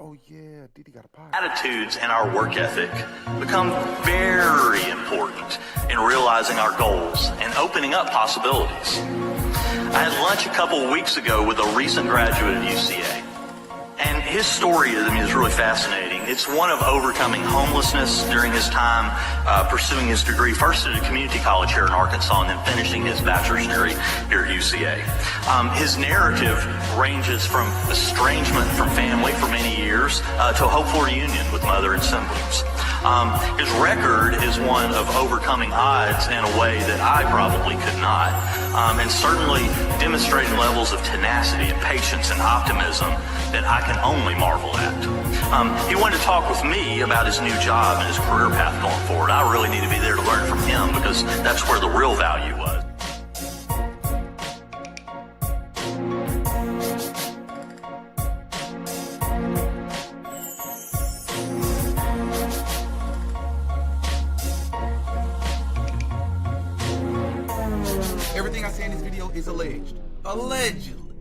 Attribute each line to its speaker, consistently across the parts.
Speaker 1: Oh yeah, Didi got a podcast.
Speaker 2: Attitudes and our work ethic become very important in realizing our goals and opening up possibilities. I had lunch a couple of weeks ago with a recent graduate of UCA. And his story is really fascinating. It's one of overcoming homelessness during his time pursuing his degree, first at a community college here in Arkansas, and then finishing his bachelor's degree here at UCA. His narrative ranges from estrangement from family for many years to a hopeful reunion with mother and siblings. His record is one of overcoming odds in a way that I probably could not, and certainly demonstrating levels of tenacity and patience and optimism that I can only marvel at. He wanted to talk with me about his new job and his career path going forward. I really need to be there to learn from him because that's where the real value was.
Speaker 1: Everything I say in this video is alleged. Allegedly.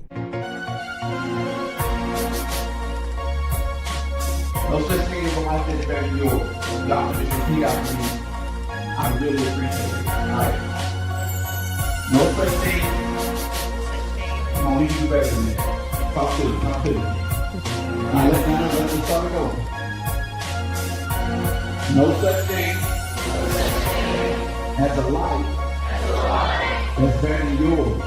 Speaker 3: No such thing as a life that's better than yours. Y'all can just repeat after me. I really appreciate it. Alright. No such thing. Come on, we can do better than that. Talk to me. Talk to me. Alright, let's start it over. No such thing as a life that's better than yours.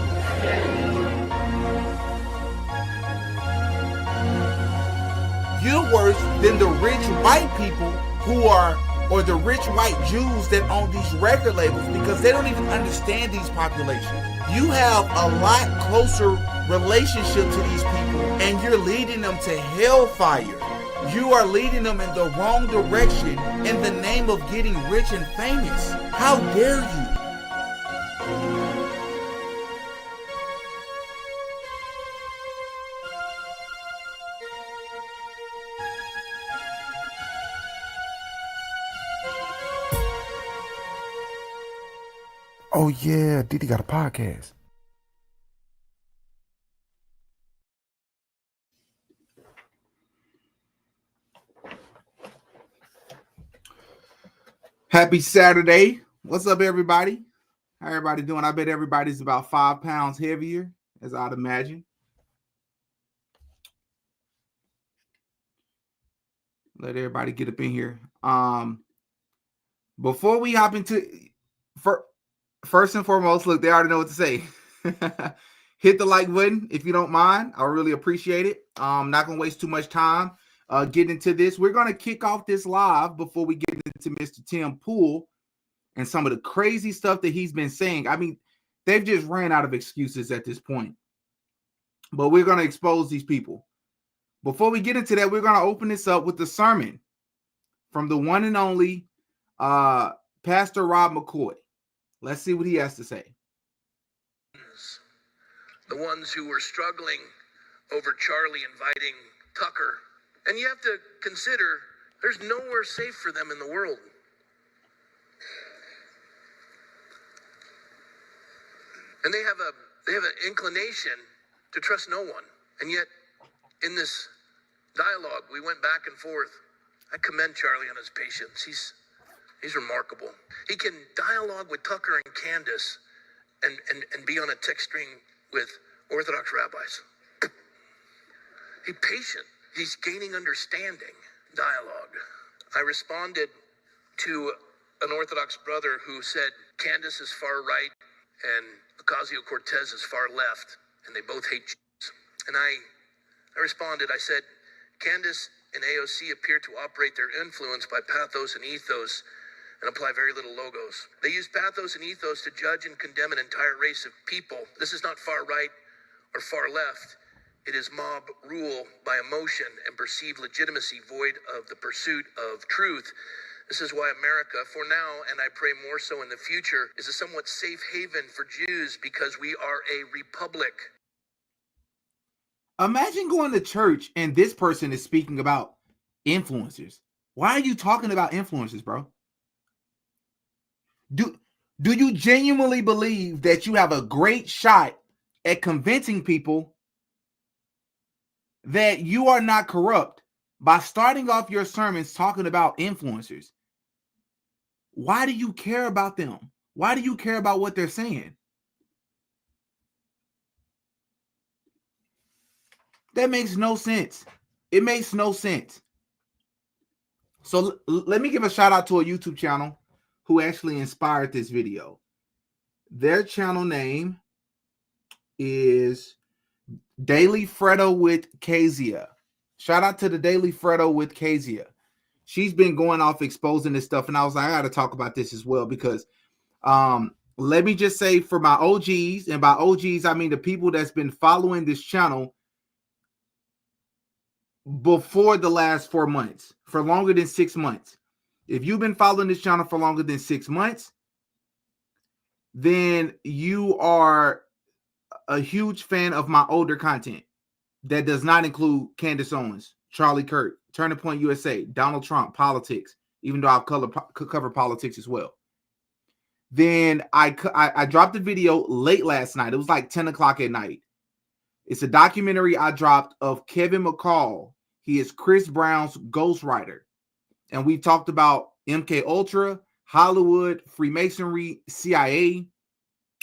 Speaker 1: You're worse than the rich white people who are, or the rich white Jews that own these record labels, because they don't even understand these populations. You have a lot closer relationship to these people, and you're leading them to hellfire. You are leading them in the wrong direction in the name of getting rich and famous. How dare you? Oh yeah, Didi got a podcast. Happy Saturday. What's up, everybody? How everybody doing? I bet everybody's about 5 pounds heavier, as I'd imagine. Let everybody get up in here. Before we hop into... First and foremost, look, they already know what to say. Hit the like button if you don't mind. I really appreciate it. I'm not going to waste too much time getting into this. We're going to kick off this live before we get into Mr. Tim Pool and some of the crazy stuff that he's been saying. I mean, they've just ran out of excuses at this point. But we're going to expose these people. Before we get into that, we're going to open this up with the sermon from the one and only Pastor Rob McCoy. Let's see what he has to say.
Speaker 4: The ones who were struggling over Charlie inviting Tucker. And you have to consider there's nowhere safe for them in the world. And they have an inclination to trust no one. And yet, in this dialogue, we went back and forth. I commend Charlie on his patience. He's remarkable. He can dialogue with Tucker and Candace and be on a text string with Orthodox rabbis. He's patient. He's gaining understanding. Dialogue. I responded to an Orthodox brother who said Candace is far right and Ocasio-Cortez is far left, and they both hate Jews. And I responded, I said, Candace and AOC appear to operate their influence by pathos and ethos and apply very little logos. They use pathos and ethos to judge and condemn an entire race of people. This is not far right or far left. It is mob rule by emotion and perceived legitimacy void of the pursuit of truth. This is why America, for now, and I pray more so in the future, is a somewhat safe haven for Jews because we are a republic.
Speaker 1: Imagine going to church and this person is speaking about influencers. Why are you talking about influencers, bro? Do you genuinely believe that you have a great shot at convincing people that you are not corrupt by starting off your sermons talking about influencers. Why do you care about them? Why do you care about what they're saying? That makes no sense. It makes no sense. So let me give a shout out to a YouTube channel who actually inspired this video. Their channel name is Daily Fredo with Kezia. Shout out to the Daily Fredo with Kezia. She's been going off exposing this stuff, and I was like, I got to talk about this as well because let me just say, for my OGs, and by OGs I mean the people that's been following this channel before the last 4 months, for longer than 6 months. If you've been following this channel for longer than 6 months, then you are a huge fan of my older content. That does not include Candace Owens, Charlie Kirk, Turning Point USA, Donald Trump, politics, even though I've covered politics as well. Then I dropped a video late last night. It was like 10 o'clock at night. It's a documentary I dropped of Kevin McCall. He is Chris Brown's ghostwriter. And we talked about MK Ultra, Hollywood, Freemasonry, CIA,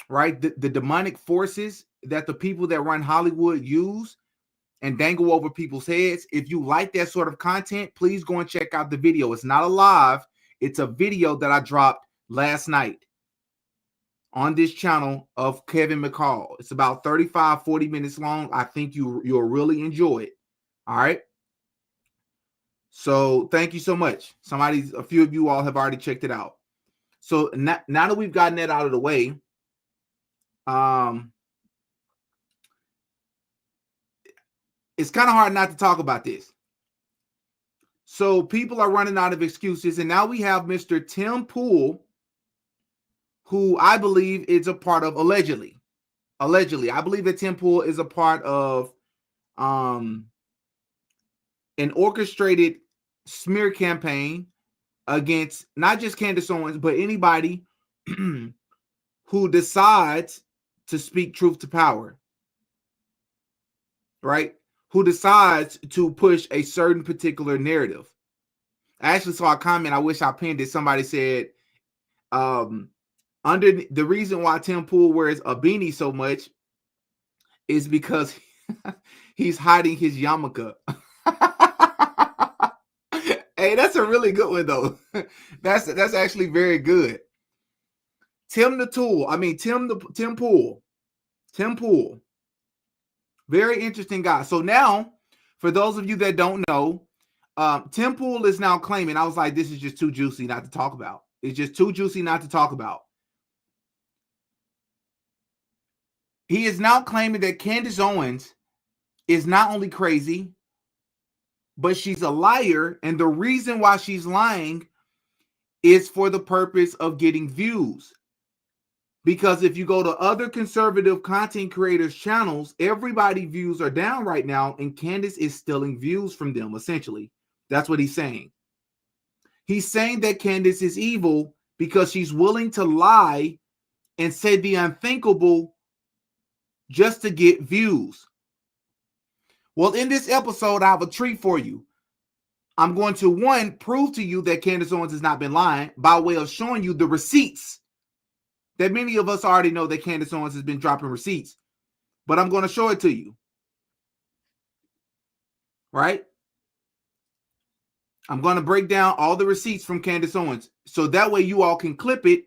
Speaker 1: right? The demonic forces that the people that run Hollywood use and dangle over people's heads. If you like that sort of content, please go and check out the video. It's not a live. It's a video that I dropped last night on this channel of Kevin McCall. It's about 35, 40 minutes long. I think you'll really enjoy it. All right. So thank you so much. A few of you all have already checked it out. So now that we've gotten that out of the way, it's kind of hard not to talk about this. So people are running out of excuses, and now we have Mr. Tim Pool, who I believe is a part of, allegedly, I believe that Tim Pool is a part of an orchestrated smear campaign against not just Candace Owens, but anybody who decides to speak truth to power, right? Who decides to push a certain particular narrative. I actually saw a comment, I wish I pinned it. Somebody said, under the reason why Tim Pool wears a beanie so much is because he's hiding his yarmulke. Hey, that's a really good one though. That's actually very good. Tim Pool. Very interesting guy. So now, for those of you that don't know, Tim Pool is now claiming, I was like, this is just too juicy not to talk about. It's just too juicy not to talk about. He is now claiming that Candace Owens is not only crazy, but she's a liar. And the reason why she's lying is for the purpose of getting views. Because if you go to other conservative content creators' channels, everybody's views are down right now, and Candace is stealing views from them, essentially. That's what he's saying. He's saying that Candace is evil because she's willing to lie and say the unthinkable just to get views. Well, in this episode, I have a treat for you. I'm going to, one, prove to you that Candace Owens has not been lying by way of showing you the receipts that many of us already know that Candace Owens has been dropping receipts. But I'm going to show it to you. Right? I'm going to break down all the receipts from Candace Owens. So that way you all can clip it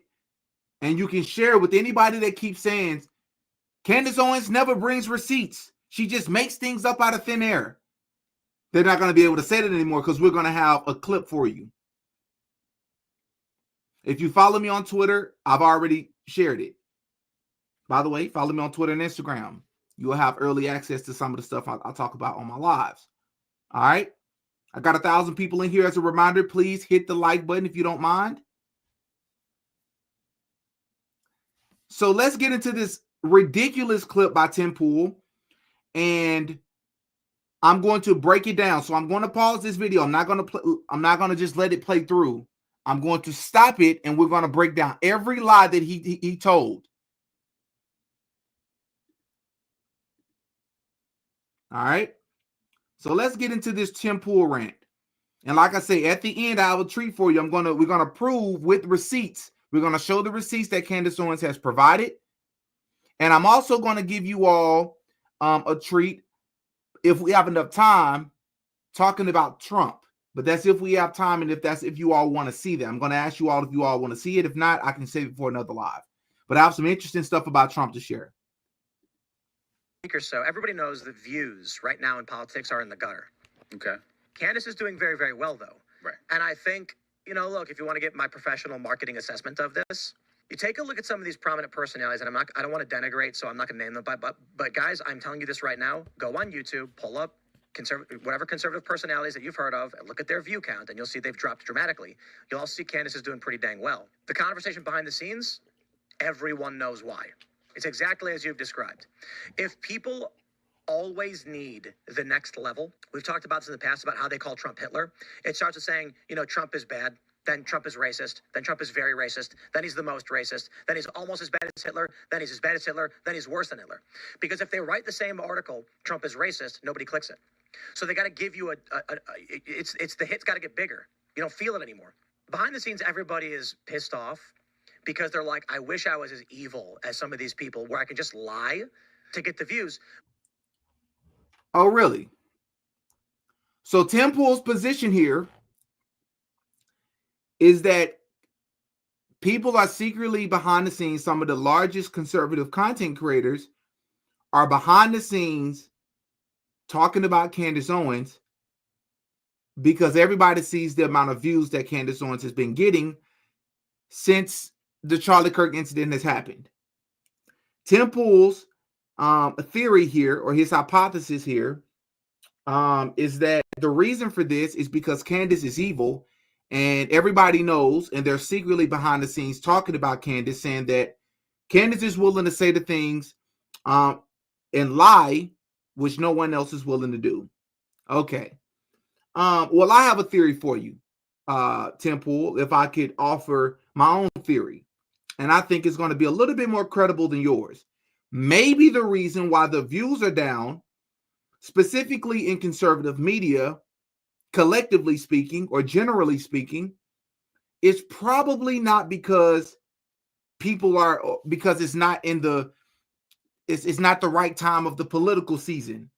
Speaker 1: and you can share with anybody that keeps saying, Candace Owens never brings receipts. She just makes things up out of thin air. They're not going to be able to say that anymore because we're going to have a clip for you. If you follow me on Twitter, I've already shared it. By the way, follow me on Twitter and Instagram. You will have early access to some of the stuff I'll talk about on my lives. All right? I got 1,000 people in here. As a reminder, please hit the like button if you don't mind. So let's get into this ridiculous clip by Tim Pool. And I'm going to break it down. So I'm going to pause this video. I'm not going to just let it play through. I'm going to stop it, and we're going to break down every lie that he told. All right. So let's get into this Tim Pool rant. And like I say, at the end, I have a treat for you. We're gonna prove with receipts. We're gonna show the receipts that Candace Owens has provided. And I'm also gonna give you all a treat if we have enough time talking about Trump. But that's if we have time and if you all want to see that. I'm gonna ask you all if you all want to see it. If not, I can save it for another live. But I have some interesting stuff about Trump to share.
Speaker 5: Or so, everybody knows that views right now in politics are in the gutter.
Speaker 6: Okay.
Speaker 5: Candace is doing very, very well, though.
Speaker 6: Right.
Speaker 5: And I think, look, if you want to get my professional marketing assessment of this, you take a look at some of these prominent personalities, and I don't want to denigrate, so I'm not going to name them, but guys, I'm telling you this right now, go on YouTube, pull up whatever conservative personalities that you've heard of, and look at their view count, and you'll see they've dropped dramatically. You'll also see Candace is doing pretty dang well. The conversation behind the scenes, everyone knows why. It's exactly as you've described. If people always need the next level, we've talked about this in the past about how they call Trump Hitler. It starts with saying, Trump is bad, then Trump is racist, then Trump is very racist, then he's the most racist, then he's almost as bad as Hitler, then he's as bad as Hitler, then he's worse than Hitler. Because if they write the same article, Trump is racist, nobody clicks it. So they got to give you it's the hit's got to get bigger. You don't feel it anymore. Behind the scenes, everybody is pissed off because they're like, I wish I was as evil as some of these people where I can just lie to get the views.
Speaker 1: Oh, really? So Tim Pool's position here is that people are secretly behind the scenes. Some of the largest conservative content creators are behind the scenes talking about Candace Owens because everybody sees the amount of views that Candace Owens has been getting since the Charlie Kirk incident has happened. Tim Pool's theory here, or his hypothesis here, is that the reason for this is because Candace is evil, and everybody knows, and they're secretly behind the scenes talking about Candace, saying that Candace is willing to say the things and lie, which no one else is willing to do. Okay. Well, I have a theory for you, Tim Pool, if I could offer my own theory. And I think it's going to be a little bit more credible than yours. Maybe the reason why the views are down, specifically in conservative media, collectively speaking, or generally speaking, is probably not because because it's not it's not the right time of the political season.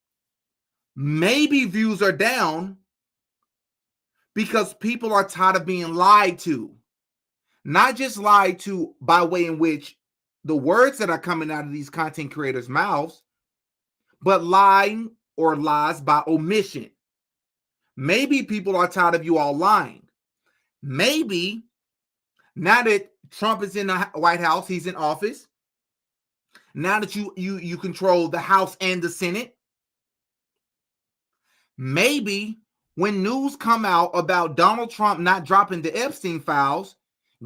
Speaker 1: Maybe views are down because people are tired of being lied to. Not just lied to by way in which the words that are coming out of these content creators' mouths, but lying or lies by omission. Maybe people are tired of you all lying. Maybe now that Trump is in the White House, he's in office. Now that you control the House and the Senate. Maybe when news come out about Donald Trump not dropping the Epstein files,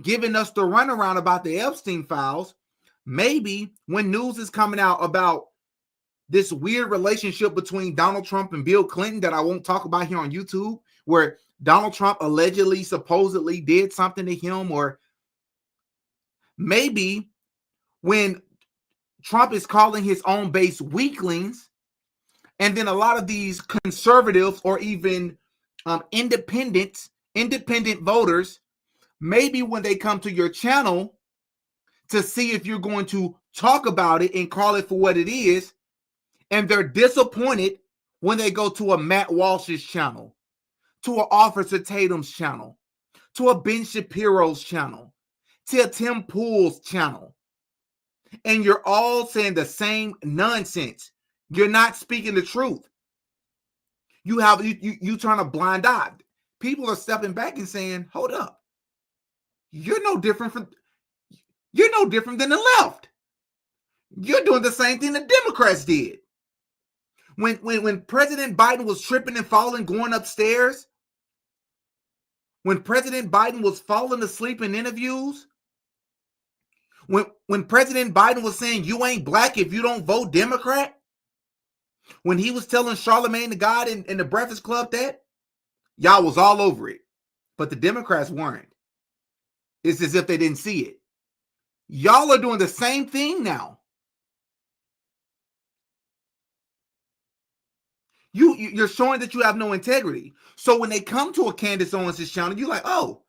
Speaker 1: giving us the runaround about the Epstein files, maybe when news is coming out about this weird relationship between Donald Trump and Bill Clinton that I won't talk about here on YouTube, where Donald Trump allegedly, supposedly did something to him, or maybe when Trump is calling his own base weaklings, and then a lot of these conservatives or even independent voters, maybe when they come to your channel to see if you're going to talk about it and call it for what it is, and they're disappointed when they go to a Matt Walsh's channel, to an Officer Tatum's channel, to a Ben Shapiro's channel, to a Tim Pool's channel, and you're all saying the same nonsense. You're not speaking the truth. You turn a blind eye. People are stepping back and saying, hold up. You're no different than the left. You're doing the same thing the Democrats did. When President Biden was tripping and falling, going upstairs, when President Biden was falling asleep in interviews, when President Biden was saying you ain't black if you don't vote Democrat, when he was telling Charlemagne the God in the Breakfast Club that, y'all was all over it. But the Democrats weren't. It's as if they didn't see it. Y'all are doing the same thing now. You're showing that you have no integrity. So when they come to a Candace Owens' channel, you're like, oh,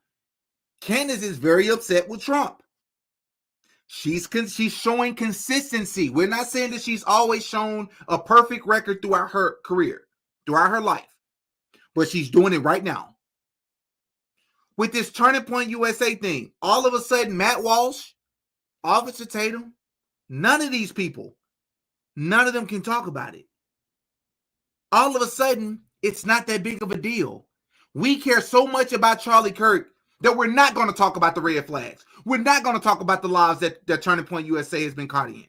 Speaker 1: Candace is very upset with Trump. She's showing consistency. We're not saying that she's always shown a perfect record throughout her career, throughout her life, but she's doing it right now. With this Turning Point USA thing, all of a sudden, Matt Walsh, Officer Tatum, none of these people, none of them can talk about it. All of a sudden, it's not that big of a deal. We care so much about Charlie Kirk that we're not going to talk about the red flags. We're not going to talk about the lives that Turning Point USA has been caught in.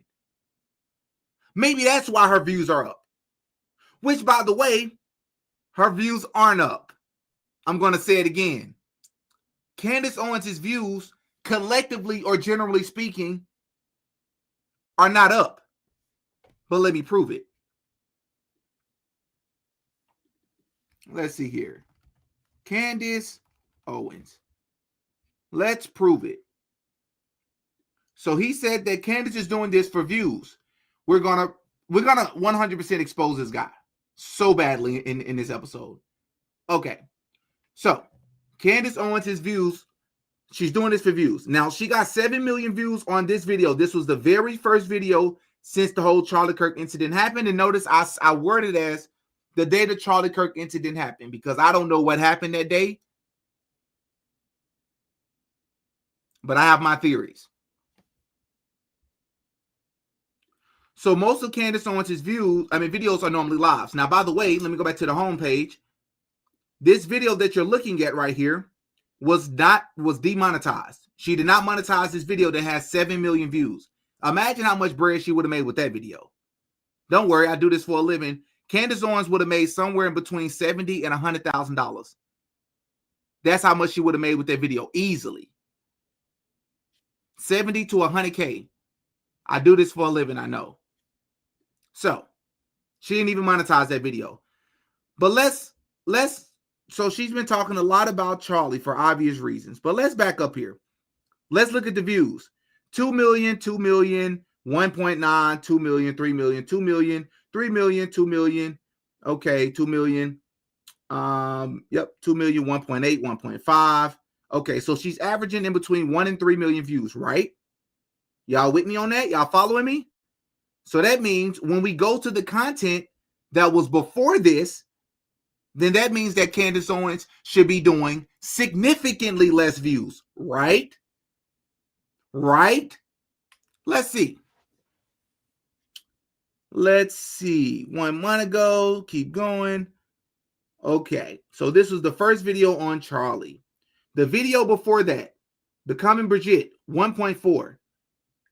Speaker 1: Maybe that's why her views are up. Which, by the way, her views aren't up. I'm going to say it again. Candace Owens' views, collectively or generally speaking, are not up. But let me prove it. Let's see here. Candace Owens. Let's prove it. So he said that Candace is doing this for views. We're gonna 100% expose this guy so badly in this episode. Okay. So Candace Owens' views, she's doing this for views. Now, she got 7 million views on this video. This was the very first video since the whole Charlie Kirk incident happened. And notice I worded it as the day the Charlie Kirk incident happened, because I don't know what happened that day, but I have my theories. So most of Candace Owens' videos are normally lives. Now, by the way, let me go back to the home page. This video that you're looking at right here was demonetized. She did not monetize this video that has 7 million views. Imagine how much bread she would have made with that video. Don't worry, I do this for a living. Candace Owens would have made somewhere in between $70,000 and $100,000. That's how much she would have made with that video, easily. 70 to 100K. I do this for a living, I know. So she didn't even monetize that video. But so she's been talking a lot about Charlie for obvious reasons. But let's back up here. Let's look at the views. 2 million, 2 million, 1.9, 2 million, 3 million, 2 million, 3 million, 2 million. Okay, 2 million. 2 million, 1.8, 1.5. Okay, so she's averaging in between 1 and 3 million views, right? Y'all with me on that? Y'all following me? So that means when we go to the content that was before this, then that means that Candace Owens should be doing significantly less views, right? Right? Let's see. 1 month ago, keep going. Okay, so this was the first video on Charlie. The video before that, Becoming Bridget, 1.4.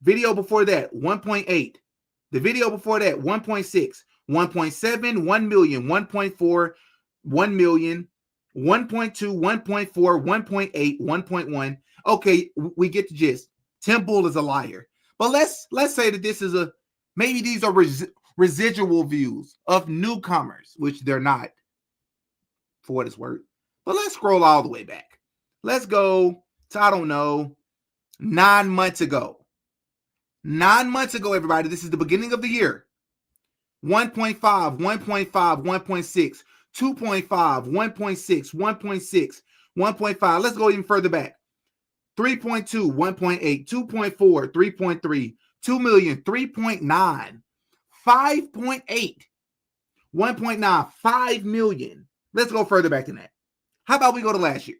Speaker 1: Video before that, 1.8. The video before that, 1.6, 1.7, 1 million, 1.4, 1 million, 1.2, 1.4, 1.8, 1.1. Okay, we get the gist. Tim Bull is a liar. But let's say that maybe these are residual views of newcomers, which they're not, for what it's worth. But let's scroll all the way back. Let's go to, I don't know, 9 months ago. 9 months ago, everybody. This is the beginning of the year. 1.5, 1.5, 1.6, 2.5, 1.6, 1.6, 1.5. Let's go even further back. 3.2, 1.8, 2.4, 3.3, 2 million, 3.9, 5.8, 1.9, 5 million. Let's go further back than that. How about we go to last year?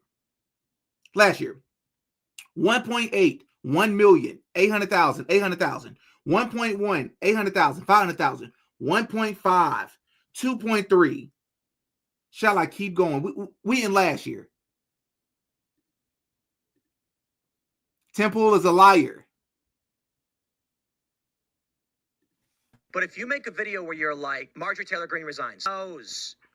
Speaker 1: Last year, 1.8, 1 million, 800,000, 800,000, 1.1, 800,000, 500,000, 1.5, 2.3. Shall I keep going? We in last year. Temple is a liar.
Speaker 5: But if you make a video where you're like, Marjorie Taylor Greene resigns,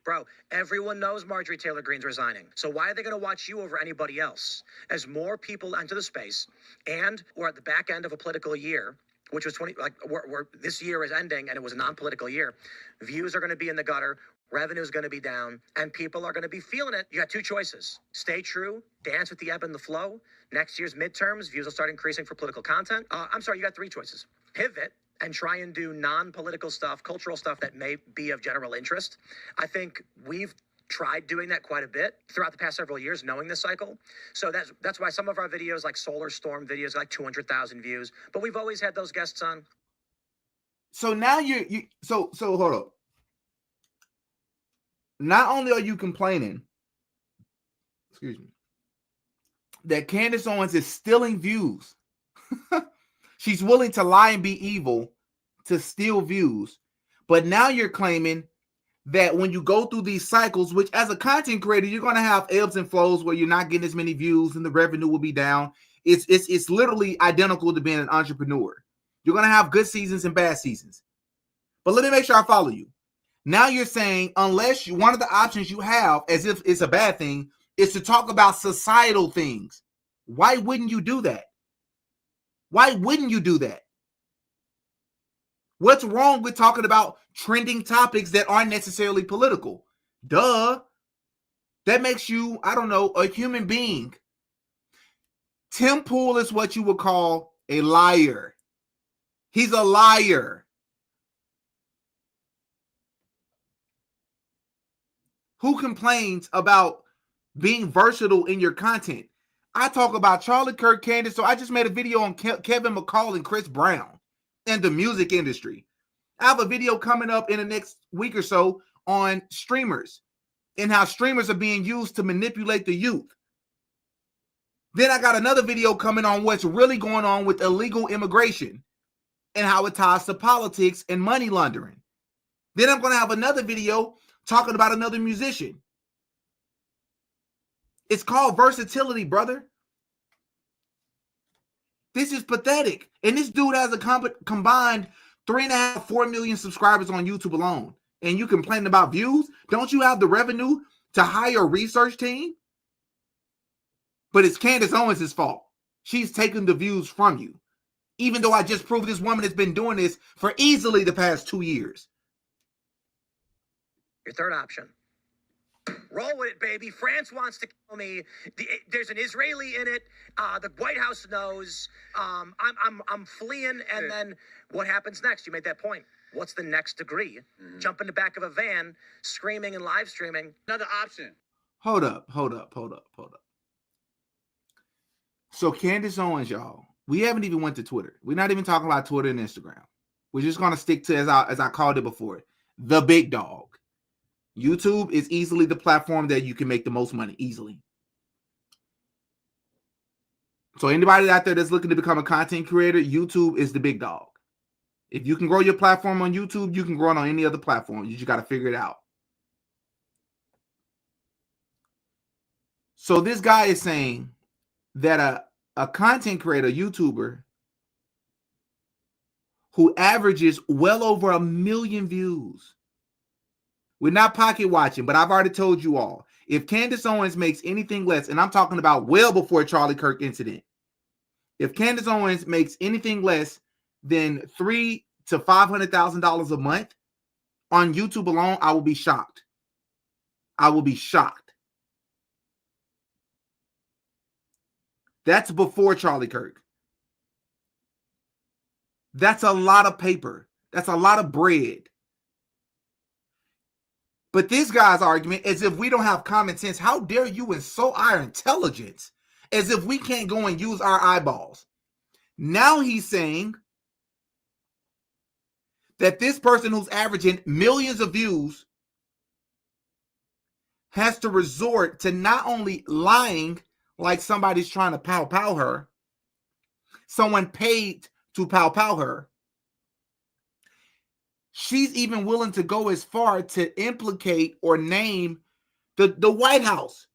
Speaker 5: bro, everyone knows Marjorie Taylor Greene's resigning. So why are they going to watch you over anybody else? As more people enter the space, and we're at the back end of a political year, which was this year is ending, and it was a non-political year. Views are going to be in the gutter. Revenue is going to be down, and people are going to be feeling it. You got two choices. Stay true, dance with the ebb and the flow. Next year's midterms, views will start increasing for political content. You got three choices. Pivot and try and do non-political stuff, cultural stuff that may be of general interest. I think we've tried doing that quite a bit throughout the past several years, knowing this cycle. So that's why some of our videos, like Solar Storm videos, like 200,000 views. But we've always had those guests on.
Speaker 1: So now so hold up. Not only are you complaining, excuse me, that Candace Owens is stealing views. She's willing to lie and be evil to steal views. But now you're claiming that when you go through these cycles, which as a content creator, you're going to have ebbs and flows where you're not getting as many views and the revenue will be down. It's literally identical to being an entrepreneur. You're going to have good seasons and bad seasons. But let me make sure I follow you. Now you're saying unless one of the options you have, as if it's a bad thing, is to talk about societal things. Why wouldn't you do that? Why wouldn't you do that? What's wrong with talking about trending topics that aren't necessarily political? Duh. That makes you, I don't know, a human being. Tim Pool is what you would call a liar. He's a liar. Who complains about being versatile in your content? I talk about Charlie Kirk, Candace, so I just made a video on Kevin McCall and Chris Brown and the music industry. I have a video coming up in the next week or so on streamers and how streamers are being used to manipulate the youth. Then I got another video coming on what's really going on with illegal immigration and how it ties to politics and money laundering. Then I'm going to have another video talking about another musician. It's called versatility, brother. This is pathetic. And this dude has a combined 3.5, 4 million subscribers on YouTube alone. And you complaining about views? Don't you have the revenue to hire a research team? But it's Candace Owens' fault. She's taking the views from you. Even though I just proved this woman has been doing this for easily the past 2 years.
Speaker 5: Your third option. Roll with it, baby. France wants to kill me. There's an Israeli in it. The White House knows. I'm fleeing, and then what happens next? You made that point. What's the next degree? Jump in the back of a van, screaming and live streaming.
Speaker 3: Another option.
Speaker 1: Hold up. So Candace Owens, y'all, we haven't even went to Twitter. We're not even talking about Twitter and Instagram. We're just going to stick to, as I called it before, the big dog. YouTube is easily the platform that you can make the most money, easily. So anybody out there that's looking to become a content creator, YouTube is the big dog. If you can grow your platform on YouTube, you can grow it on any other platform. You just got to figure it out. So this guy is saying that a content creator, YouTuber, who averages well over 1 million views. We're not pocket watching, but I've already told you all. If Candace Owens makes anything less, and I'm talking about well before Charlie Kirk incident, if Candace Owens makes anything less than $300,000 to $500,000 a month on YouTube alone, I will be shocked. I will be shocked. That's before Charlie Kirk. That's a lot of paper. That's a lot of bread. But this guy's argument is if we don't have common sense, how dare you insult our intelligence as if we can't go and use our eyeballs. Now he's saying that this person who's averaging millions of views has to resort to not only lying like somebody's trying to pow her, someone paid to pow her. She's even willing to go as far to implicate or name the White House.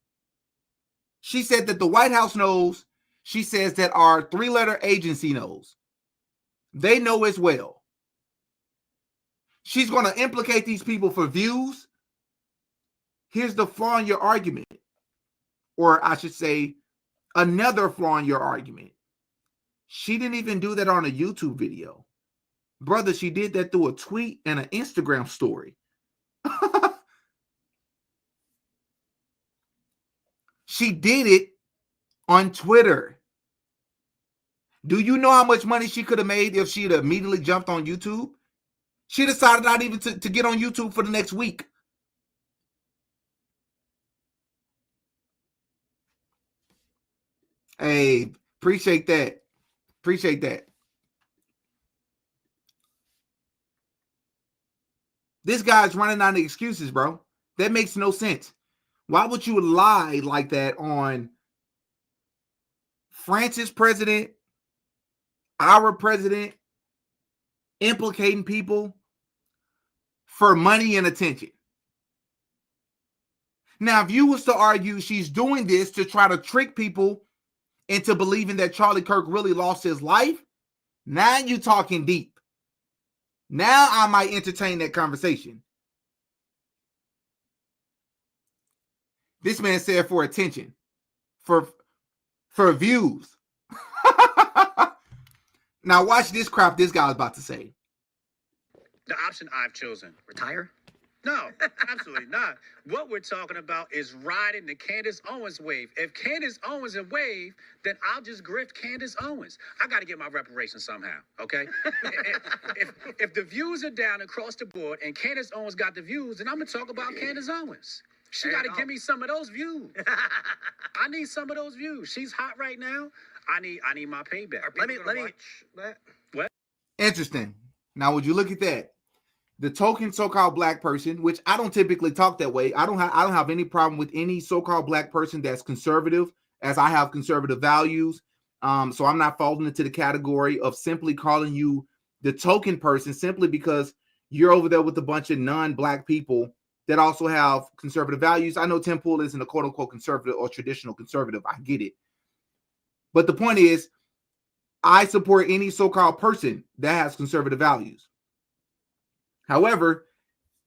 Speaker 1: She said that the White House knows. She says that our 3-letter agency knows. They know as well. She's going to implicate these people for views. Here's the flaw in your argument. Or I should say, another flaw in your argument. She didn't even do that on a YouTube video. Brother, she did that through a tweet and an Instagram story. She did it on Twitter. Do you know how much money she could have made if she'd immediately jumped on YouTube? She decided not even to get on YouTube for the next week. Hey, appreciate that. Appreciate that. This guy's running out of excuses, bro. That makes no sense. Why would you lie like that on France's president, our president, implicating people for money and attention? Now, if you was to argue she's doing this to try to trick people into believing that Charlie Kirk really lost his life, now you're talking deep. Now I might entertain that conversation. This man said for attention, for views. Now watch this crap this guy's about to say.
Speaker 6: The option I've chosen.
Speaker 5: Retire?
Speaker 6: No, absolutely not. What we're talking about is riding the Candace Owens wave. If Candace Owens is a wave, then I'll just grift Candace Owens. I got to get my reparations somehow, okay? if the views are down across the board and Candace Owens got the views, then I'm going to talk about Candace Owens. She got to give me some of those views. I need some of those views. She's hot right now. I need my payback.
Speaker 5: Let me
Speaker 6: What?
Speaker 1: Interesting. Now, would you look at that? The token so-called black person, which I don't typically talk that way. I don't have any problem with any so-called black person that's conservative, as I have conservative values. So I'm not falling into the category of simply calling you the token person simply because you're over there with a bunch of non-black people that also have conservative values. I know Tim Pool isn't a quote-unquote conservative or traditional conservative. I get it. But the point is, I support any so-called person that has conservative values. However,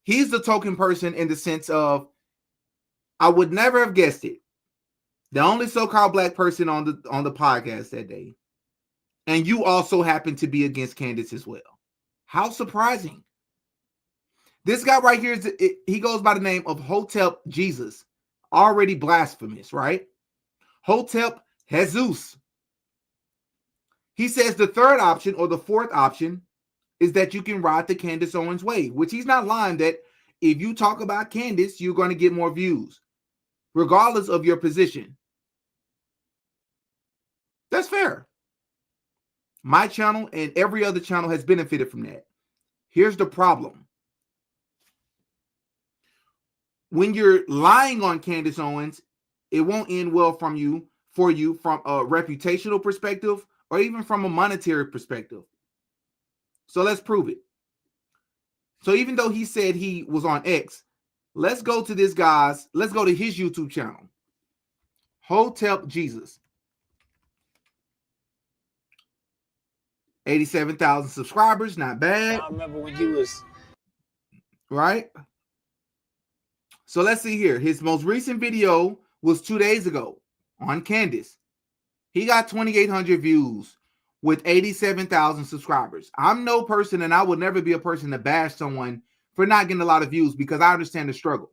Speaker 1: he's the token person in the sense of, I would never have guessed it. The only so-called black person on the podcast that day. And you also happen to be against Candace as well. How surprising. This guy right here, he goes by the name of Hotep Jesus. Already blasphemous, right? Hotep Jesus. He says the third option or the fourth option is that you can ride the Candace Owens wave, which he's not lying that if you talk about Candace, you're going to get more views, regardless of your position. That's fair. My channel and every other channel has benefited from that. Here's the problem. When you're lying on Candace Owens, it won't end well for you from a reputational perspective or even from a monetary perspective. So let's prove it. So even though he said he was on X, let's go to his YouTube channel. Hotep Jesus. 87,000 subscribers, not bad.
Speaker 7: I remember when you was
Speaker 1: right. So let's see here. His most recent video was 2 days ago on Candace. He got 2,800 views with 87,000 subscribers. I'm no person, and I would never be a person to bash someone for not getting a lot of views because I understand the struggle.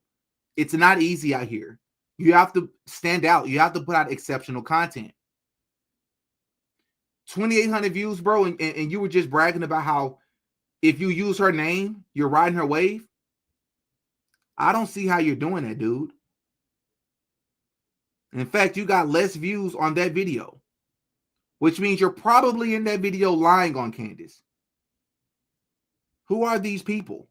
Speaker 1: It's not easy out here. You have to stand out. You have to put out exceptional content. 2,800 views, bro, and you were just bragging about how if you use her name, you're riding her wave. I don't see how you're doing that, dude. In fact, you got less views on that video, which means you're probably in that video lying on Candace. Who are these people?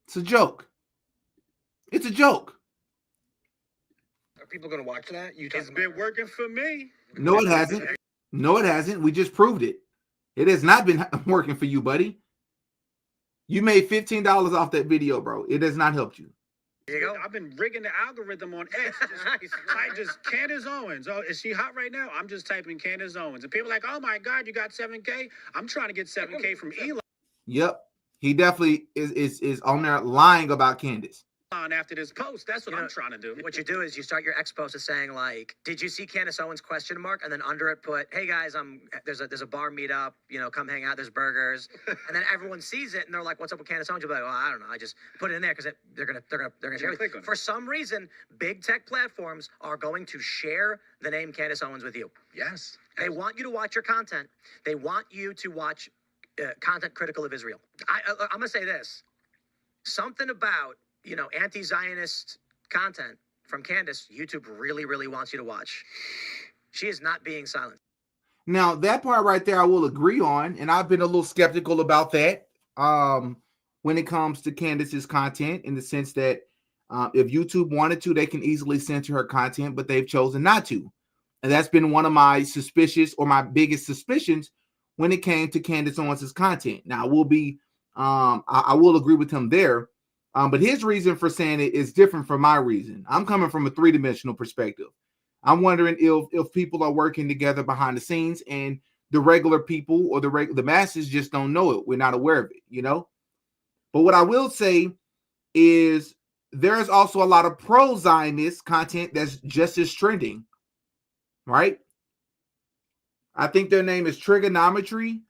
Speaker 1: It's a joke. It's a joke.
Speaker 5: Are people going to watch that?
Speaker 6: It's been working for me.
Speaker 1: No, it hasn't. No, it hasn't. We just proved it. It has not been working for you, buddy. You made $15 off that video, bro. It has not helped you.
Speaker 5: There you go.
Speaker 6: I've been rigging the algorithm on X. Just Candace Owens. Oh, is she hot right now? I'm just typing Candace Owens. And people are like, oh my God, you got 7K? I'm trying to get 7K from Eli.
Speaker 1: Yep. He definitely is on there lying about Candace.
Speaker 6: on after this post. That's what I'm trying to do.
Speaker 5: What you do is you start your X post as saying like, "Did you see Candace Owens?" ? And then under it put, "Hey guys, there's a bar meetup. Come hang out. There's burgers." And then everyone sees it and they're like, "What's up with Candace Owens?" You'll be like, "Well, I don't know. I just put it in there because they're gonna share it." For some reason, big tech platforms are going to share the name Candace Owens with you.
Speaker 6: Yes.
Speaker 5: They want you to watch your content. They want you to watch content critical of Israel. I'm gonna say this: something about anti-Zionist content from Candace, YouTube really, really wants you to watch. She is not being silent.
Speaker 1: Now, that part right there, I will agree on, and I've been a little skeptical about that when it comes to Candace's content, in the sense that if YouTube wanted to, they can easily censor her content, but they've chosen not to. And that's been one of my biggest suspicions when it came to Candace Owens' content. Now, I will agree with him there, but his reason for saying it is different from my reason. I'm coming from a three-dimensional perspective. I'm wondering if people are working together behind the scenes and the regular people or the masses just don't know it. We're not aware of it, But what I will say is there's also a lot of pro-Zionist content that's just as trending, right? I think their name is Trigonometry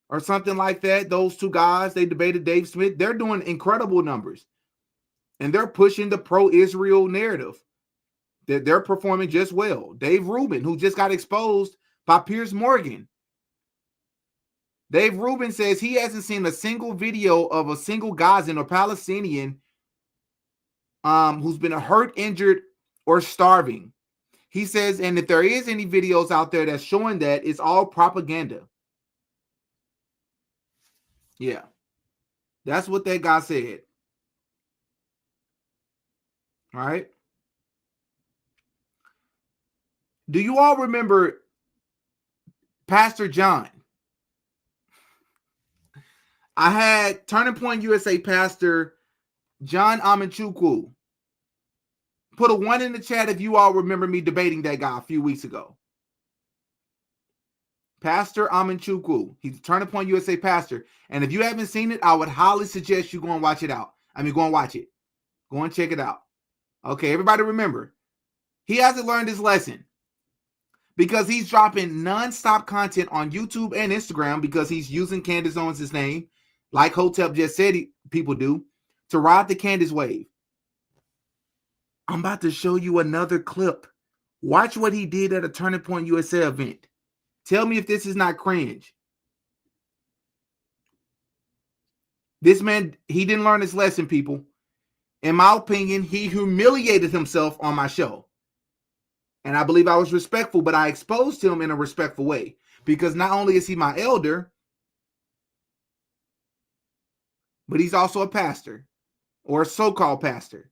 Speaker 1: or something like that. Those two guys, they debated Dave Smith. They're doing incredible numbers. And they're pushing the pro-Israel narrative. They're performing just well. Dave Rubin, who just got exposed by Piers Morgan. Dave Rubin says he hasn't seen a single video of a single Gazan or Palestinian who's been hurt, injured, or starving. He says, and if there is any videos out there that's showing that, it's all propaganda. Yeah. That's what that guy said. All right. Do you all remember Pastor John? I had Turning Point USA Pastor John Amanchukwu. Put a 1 in the chat if you all remember me debating that guy a few weeks ago. Pastor Amanchukwu. He's Turning Point USA pastor. And if you haven't seen it, I would highly suggest you go and watch it out. Go and watch it. Go and check it out. Okay, everybody remember, he hasn't learned his lesson because he's dropping nonstop content on YouTube and Instagram because he's using Candace Owens' name, like Hotep just said people do, to ride the Candace wave. I'm about to show you another clip. Watch what he did at a Turning Point USA event. Tell me if this is not cringe. This man, he didn't learn his lesson, people. In my opinion, he humiliated himself on my show. And I believe I was respectful, but I exposed him in a respectful way. Because not only is he my elder, but he's also a pastor. Or a so-called pastor.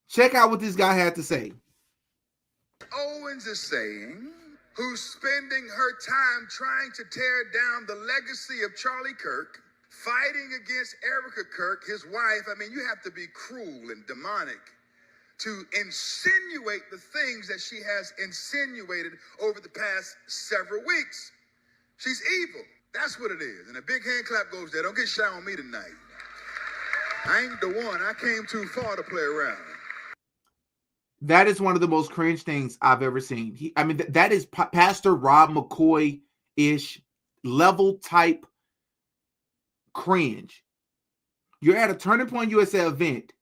Speaker 1: Check out what this guy had to say.
Speaker 7: Owens is saying, who's spending her time trying to tear down the legacy of Charlie Kirk, fighting against Erica Kirk, his wife. You have to be cruel and demonic to insinuate the things that she has insinuated over the past several weeks. She's evil. That's what it is. And a big hand clap goes there. Don't get shy on me tonight. I ain't the one. I came too far to play around.
Speaker 1: That is one of the most cringe things I've ever seen. That is Pastor Rob McCoy-ish level type cringe. You're at a Turning Point USA event.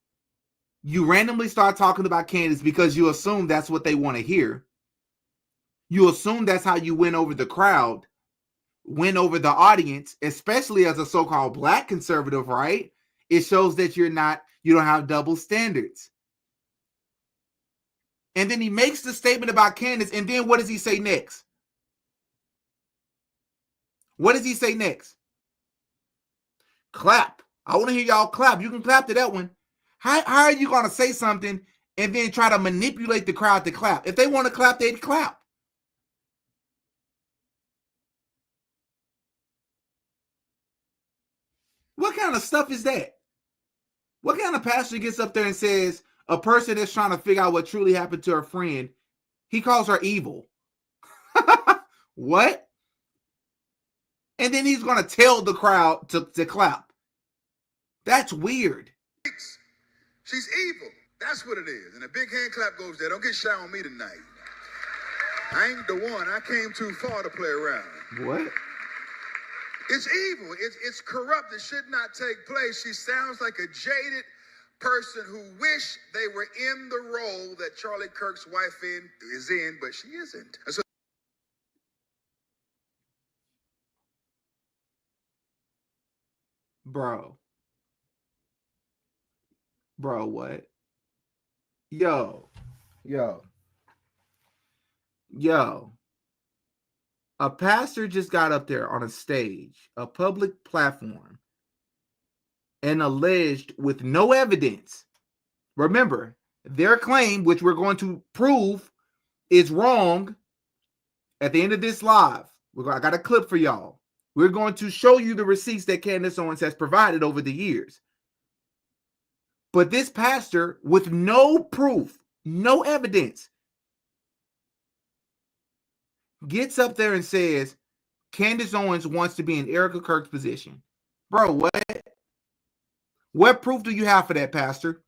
Speaker 1: You randomly start talking about Candace because you assume that's what they want to hear. You assume that's how you win over the crowd, win over the audience, especially as a so-called black conservative, right? It shows that you don't have double standards. And then he makes the statement about Candace, and then what does he say next? What does he say next? Clap. I want to hear y'all clap. You can clap to that one. How are you going to say something and then try to manipulate the crowd to clap? If they want to clap, they'd clap. What kind of stuff is that? What kind of pastor gets up there and says a person that's trying to figure out what truly happened to her friend, he calls her evil? What? And then he's going to tell the crowd to clap. That's weird.
Speaker 7: She's evil. That's what it is. And a big hand clap goes there. Don't get shy on me tonight. I ain't the one. I came too far to play around.
Speaker 1: What?
Speaker 7: It's evil. It's corrupt. It should not take place. She sounds like a jaded person who wish they were in the role that Charlie Kirk's wife is in, but she isn't. And so
Speaker 1: Bro, what? Yo. A pastor just got up there on a stage, a public platform, and alleged with no evidence. Remember, their claim, which we're going to prove is wrong at the end of this live. I got a clip for y'all. We're going to show you the receipts that Candace Owens has provided over the years. But this pastor, with no proof, no evidence, gets up there and says, Candace Owens wants to be in Erica Kirk's position. Bro, what? What proof do you have for that, pastor?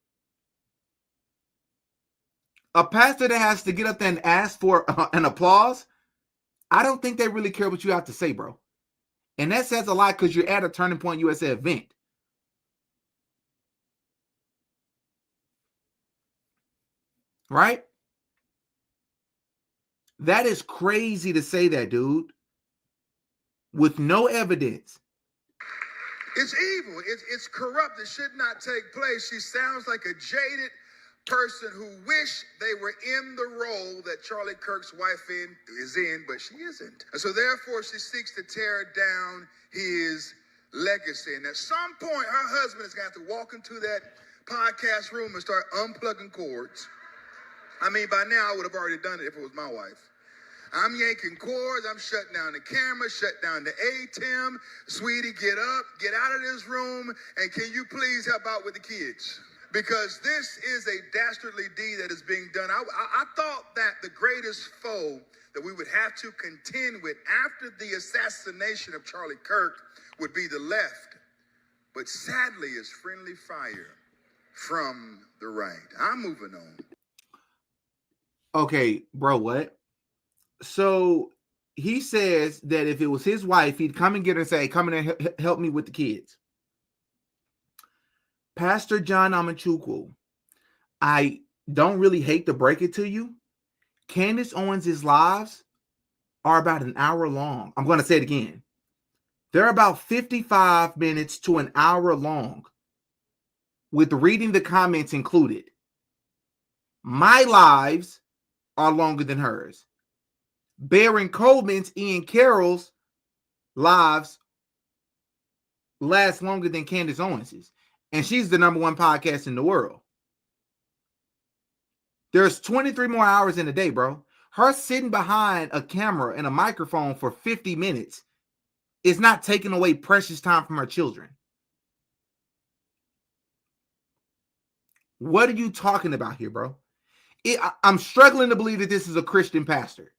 Speaker 1: A pastor that has to get up there and ask for an applause? I don't think they really care what you have to say, bro. And that says a lot because you're at a Turning Point USA event. Right? That is crazy to say that, dude. With no evidence.
Speaker 7: it's evil. It's corrupt. It should not take place. She sounds like a jaded person who wish they were in the role that Charlie Kirk's wife is in, but she isn't. And so therefore she seeks to tear down his legacy. And at some point, her husband is going to have to walk into that podcast room and start unplugging cords. I mean, by now I would have already done it if it was my wife. I'm yanking cords. I'm shutting down the camera, shut down the ATM. Sweetie, get up, get out of this room, and can you please help out with the kids? Because this is a dastardly deed that is being done. I thought that the greatest foe that we would have to contend with after the assassination of Charlie Kirk would be the left. But sadly, it's friendly fire from the right. I'm moving on.
Speaker 1: Okay, bro, what? So he says that if it was his wife, he'd come and get her and say, come in and help me with the kids. Pastor John Amachukwu, I don't really hate to break it to you. Candace Owens' lives are about an hour long. I'm going to say it again. They're about 55 minutes to an hour long, with reading the comments included. My lives are longer than hers. Baron Coleman's, Ian Carroll's lives last longer than Candace Owens's. And she's the #1 podcast in the world. There's 23 more hours in a day, bro. Her sitting behind a camera and a microphone for 50 minutes is not taking away precious time from her children. What are you talking about here, bro? I'm struggling to believe that this is a Christian pastor.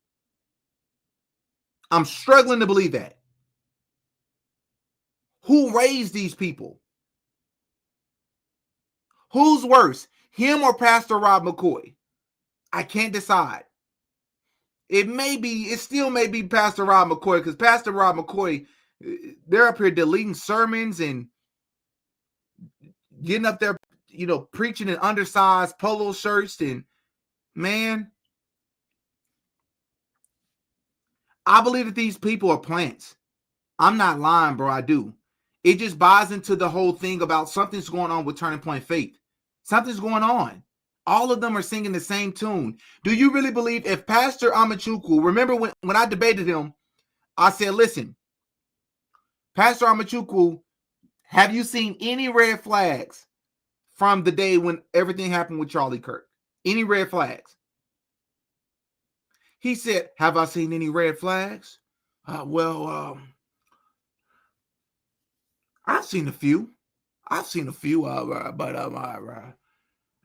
Speaker 1: I'm struggling to believe that. Who raised these people? Who's worse, him or Pastor Rob McCoy? I can't decide. It still may be Pastor Rob McCoy, because Pastor Rob McCoy, they're up here deleting sermons and getting up there, preaching in undersized polo shirts. And man, I believe that these people are plants. I'm not lying, bro. I do. It just buys into the whole thing about something's going on with Turning Point Faith. Something's going on. All of them are singing the same tune. Do you really believe if Pastor Amachukwu, remember when I debated him, I said, listen, Pastor Amachukwu, have you seen any red flags from the day when everything happened with Charlie Kirk? Any red flags? He said, have I seen any red flags? I've seen a few. But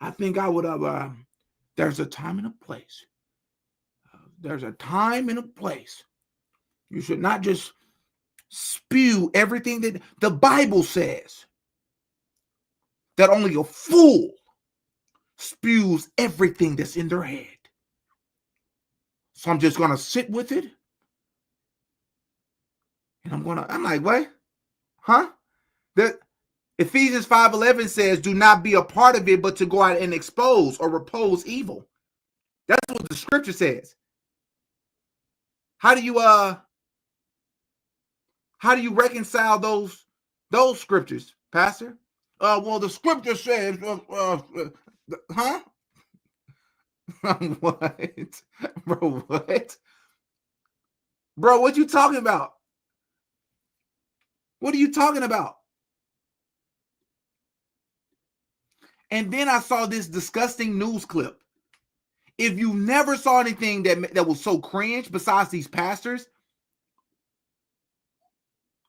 Speaker 1: I think I would have. There's a time and a place. There's a time and a place. You should not just spew everything that the Bible says. that only a fool spews everything that's in their head. So I'm just gonna sit with it. And I'm like, what? Huh? The Ephesians 5:11 says, do not be a part of it, but to go out and expose or repose evil. That's what the scripture says. How do you reconcile those scriptures, Pastor? Well, the scripture says, huh? What? Bro, what? Bro, what you talking about? What are you talking about? And then I saw this disgusting news clip. If you never saw anything that was so cringe besides these pastors,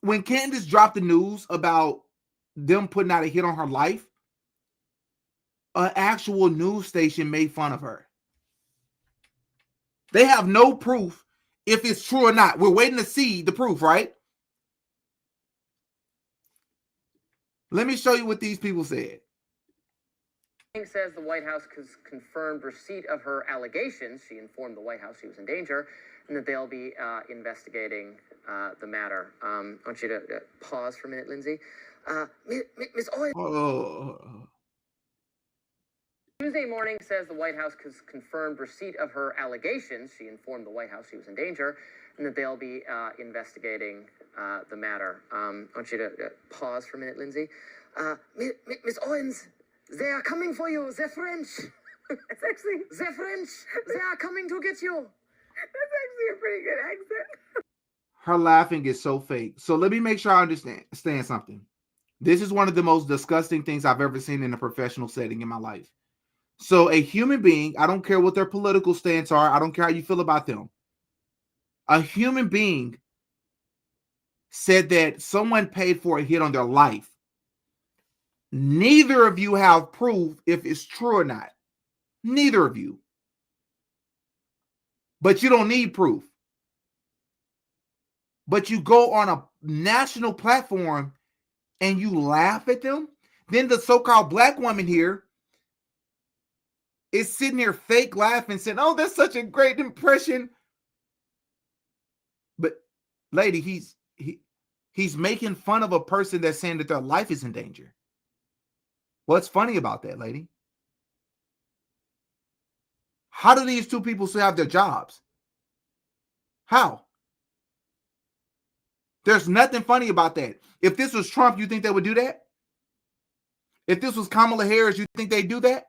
Speaker 1: when Candace dropped the news about them putting out a hit on her life, an actual news station made fun of her. They have no proof if it's true or not. We're waiting to see the proof, right? Let me show you what these people said.
Speaker 8: Says the White House has confirmed receipt of her allegations. She informed the White House she was in danger and that they'll be investigating the matter. I want you to pause for a minute, Lindsay. Ms. Owens. Tuesday morning says the White House has confirmed receipt of her allegations. She informed the White House she was in danger and that they'll be investigating the matter. I want you to pause for a minute, Lindsay. Ms. Owens. They are coming for you. They're French. It's actually... They're French. They are coming to get you.
Speaker 9: That's actually a pretty good accent.
Speaker 1: Her laughing is so fake. So let me make sure I understand something. This is one of the most disgusting things I've ever seen in a professional setting in my life. So a human being, I don't care what their political stance are. I don't care how you feel about them. A human being said that someone paid for a hit on their life. Neither of you have proof if it's true or not. Neither of you. But you don't need proof. But you go on a national platform and you laugh at them. Then the so-called black woman here is sitting here fake laughing, saying, oh, that's such a great impression. But lady, he's making fun of a person that's saying that their life is in danger. What's funny about that, lady? How do these two people still have their jobs? How? There's nothing funny about that. If this was Trump, you think they would do that? If this was Kamala Harris, you think they'd do that?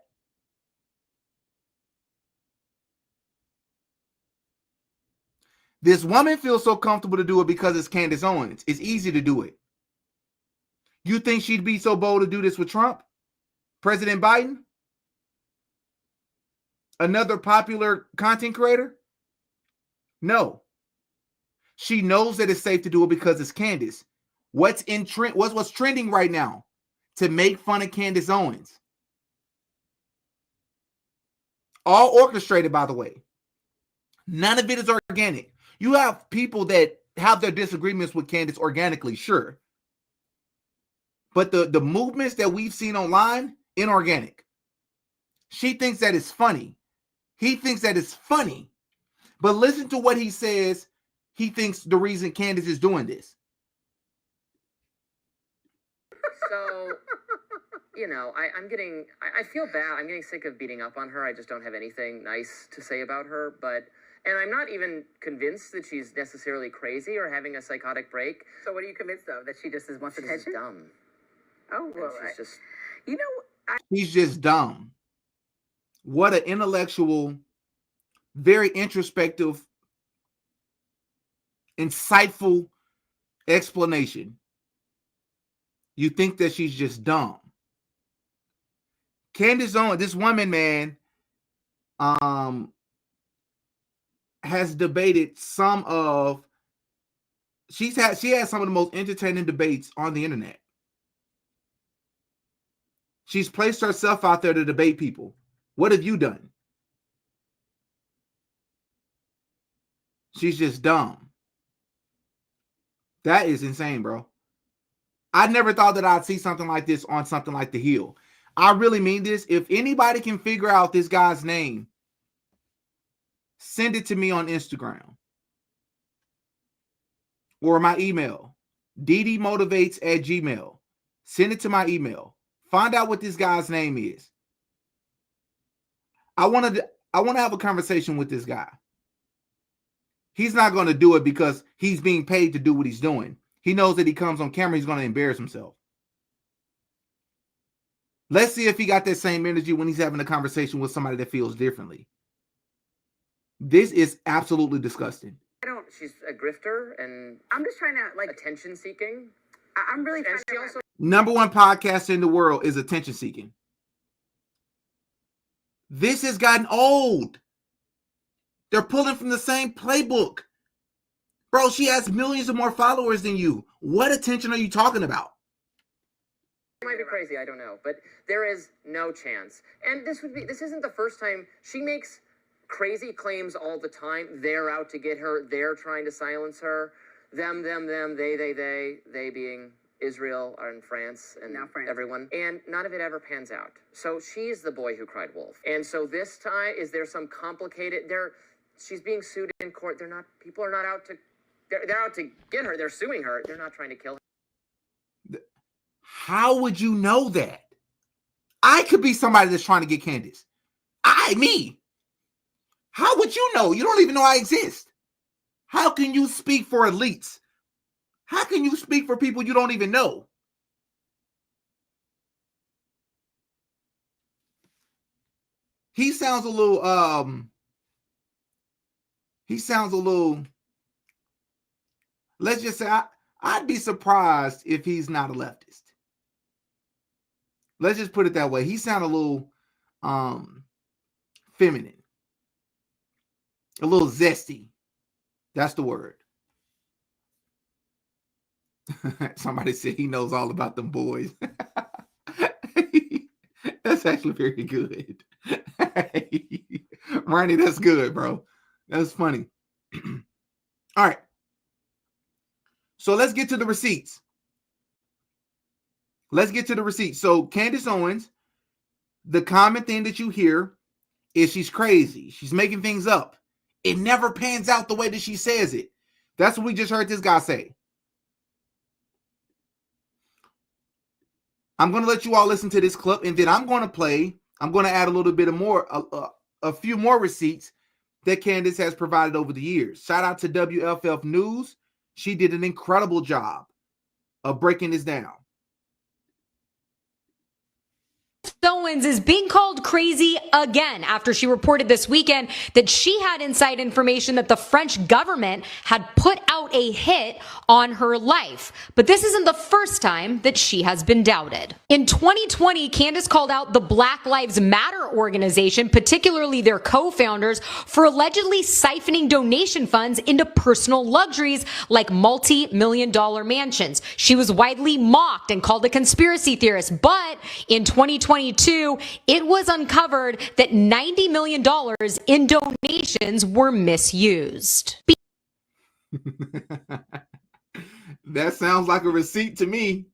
Speaker 1: This woman feels so comfortable to do it because it's Candace Owens. It's easy to do it. You think she'd be so bold to do this with Trump? President Biden? Another popular content creator? No. She knows that it's safe to do it because it's Candace. What's in trend? What's trending right now? To make fun of Candace Owens. All orchestrated, by the way. None of it is organic. You have people that have their disagreements with Candace organically, sure. But the movements that we've seen online, inorganic. She thinks that it's funny. He thinks that it's funny. But listen to what he says. He thinks the reason Candace is doing this.
Speaker 8: So, you know, I feel bad. I'm getting sick of beating up on her. I just don't have anything nice to say about her. And I'm not even convinced that she's necessarily crazy or having a psychotic break.
Speaker 9: So what are you convinced of? That she just wants
Speaker 8: She's
Speaker 9: attention?
Speaker 8: dumb.
Speaker 9: Oh, well,
Speaker 8: She's just...
Speaker 9: You know,
Speaker 1: He's just dumb. What an intellectual, very introspective, insightful explanation. You think that she's just dumb. Candace Owens, this woman, man, has debated she has some of the most entertaining debates on the internet. She's placed herself out there to debate people. What have you done? She's just dumb. That is insane, bro. I never thought that I'd see something like this on something like The Hill. I really mean this. If anybody can figure out this guy's name, send it to me on Instagram or my email, ddmotivates@gmail. Send it to my email. Find out what this guy's name is. I want to have a conversation with this guy. He's not going to do it because he's being paid to do what he's doing. He knows that he comes on camera, he's going to embarrass himself. Let's see if he got that same energy when he's having a conversation with somebody that feels differently. This is absolutely disgusting.
Speaker 8: She's a grifter, and
Speaker 9: I'm just trying to
Speaker 8: attention seeking.
Speaker 9: I'm really trying
Speaker 8: And she
Speaker 9: to.
Speaker 8: also
Speaker 1: Number one podcast in the world is attention seeking. This has gotten old. They're pulling from the same playbook. Bro, she has millions of more followers than you. What attention are you talking about?
Speaker 8: might be crazy, I don't know, but there is no chance. And this isn't the first time. She makes crazy claims all the time. They're out to get her. They're trying to silence her. Them, they being Israel and France and
Speaker 9: Now France.
Speaker 8: everyone. And none of it ever pans out. So she's the boy who cried wolf. And so this time, is there some complicated, she's being sued in court. People are not out to, they're out to get her. They're suing her. They're not trying to kill her.
Speaker 1: How would you know that? I could be somebody that's trying to get Candace. Me. How would you know? You don't even know I exist. How can you speak for elites? How can you speak for people you don't even know? He sounds a little, let's just say, I'd be surprised if he's not a leftist. Let's just put it that way. He sounds a little feminine. A little zesty. That's the word. Somebody said he knows all about them boys. That's actually very good. Ronnie, that's good, bro. That's funny. All right. So let's get to the receipts. So Candace Owens, the common thing that you hear is she's crazy. She's making things up. It never pans out the way that she says it. That's what we just heard this guy say. I'm going to let you all listen to this clip, and then I'm going to add a little bit of more, a few more receipts that Candace has provided over the years. Shout out to WFF News. She did an incredible job of breaking this down.
Speaker 10: Owens is being called crazy again after she reported this weekend that she had inside information that the French government had put out a hit on her life. But this isn't the first time that she has been doubted. In 2020, Candace called out the Black Lives Matter organization, particularly their co-founders, for allegedly siphoning donation funds into personal luxuries like multi-million-dollar mansions. She was widely mocked and called a conspiracy theorist, but in 2022, it was uncovered that $90 million in donations were misused.
Speaker 1: That sounds like a receipt to me.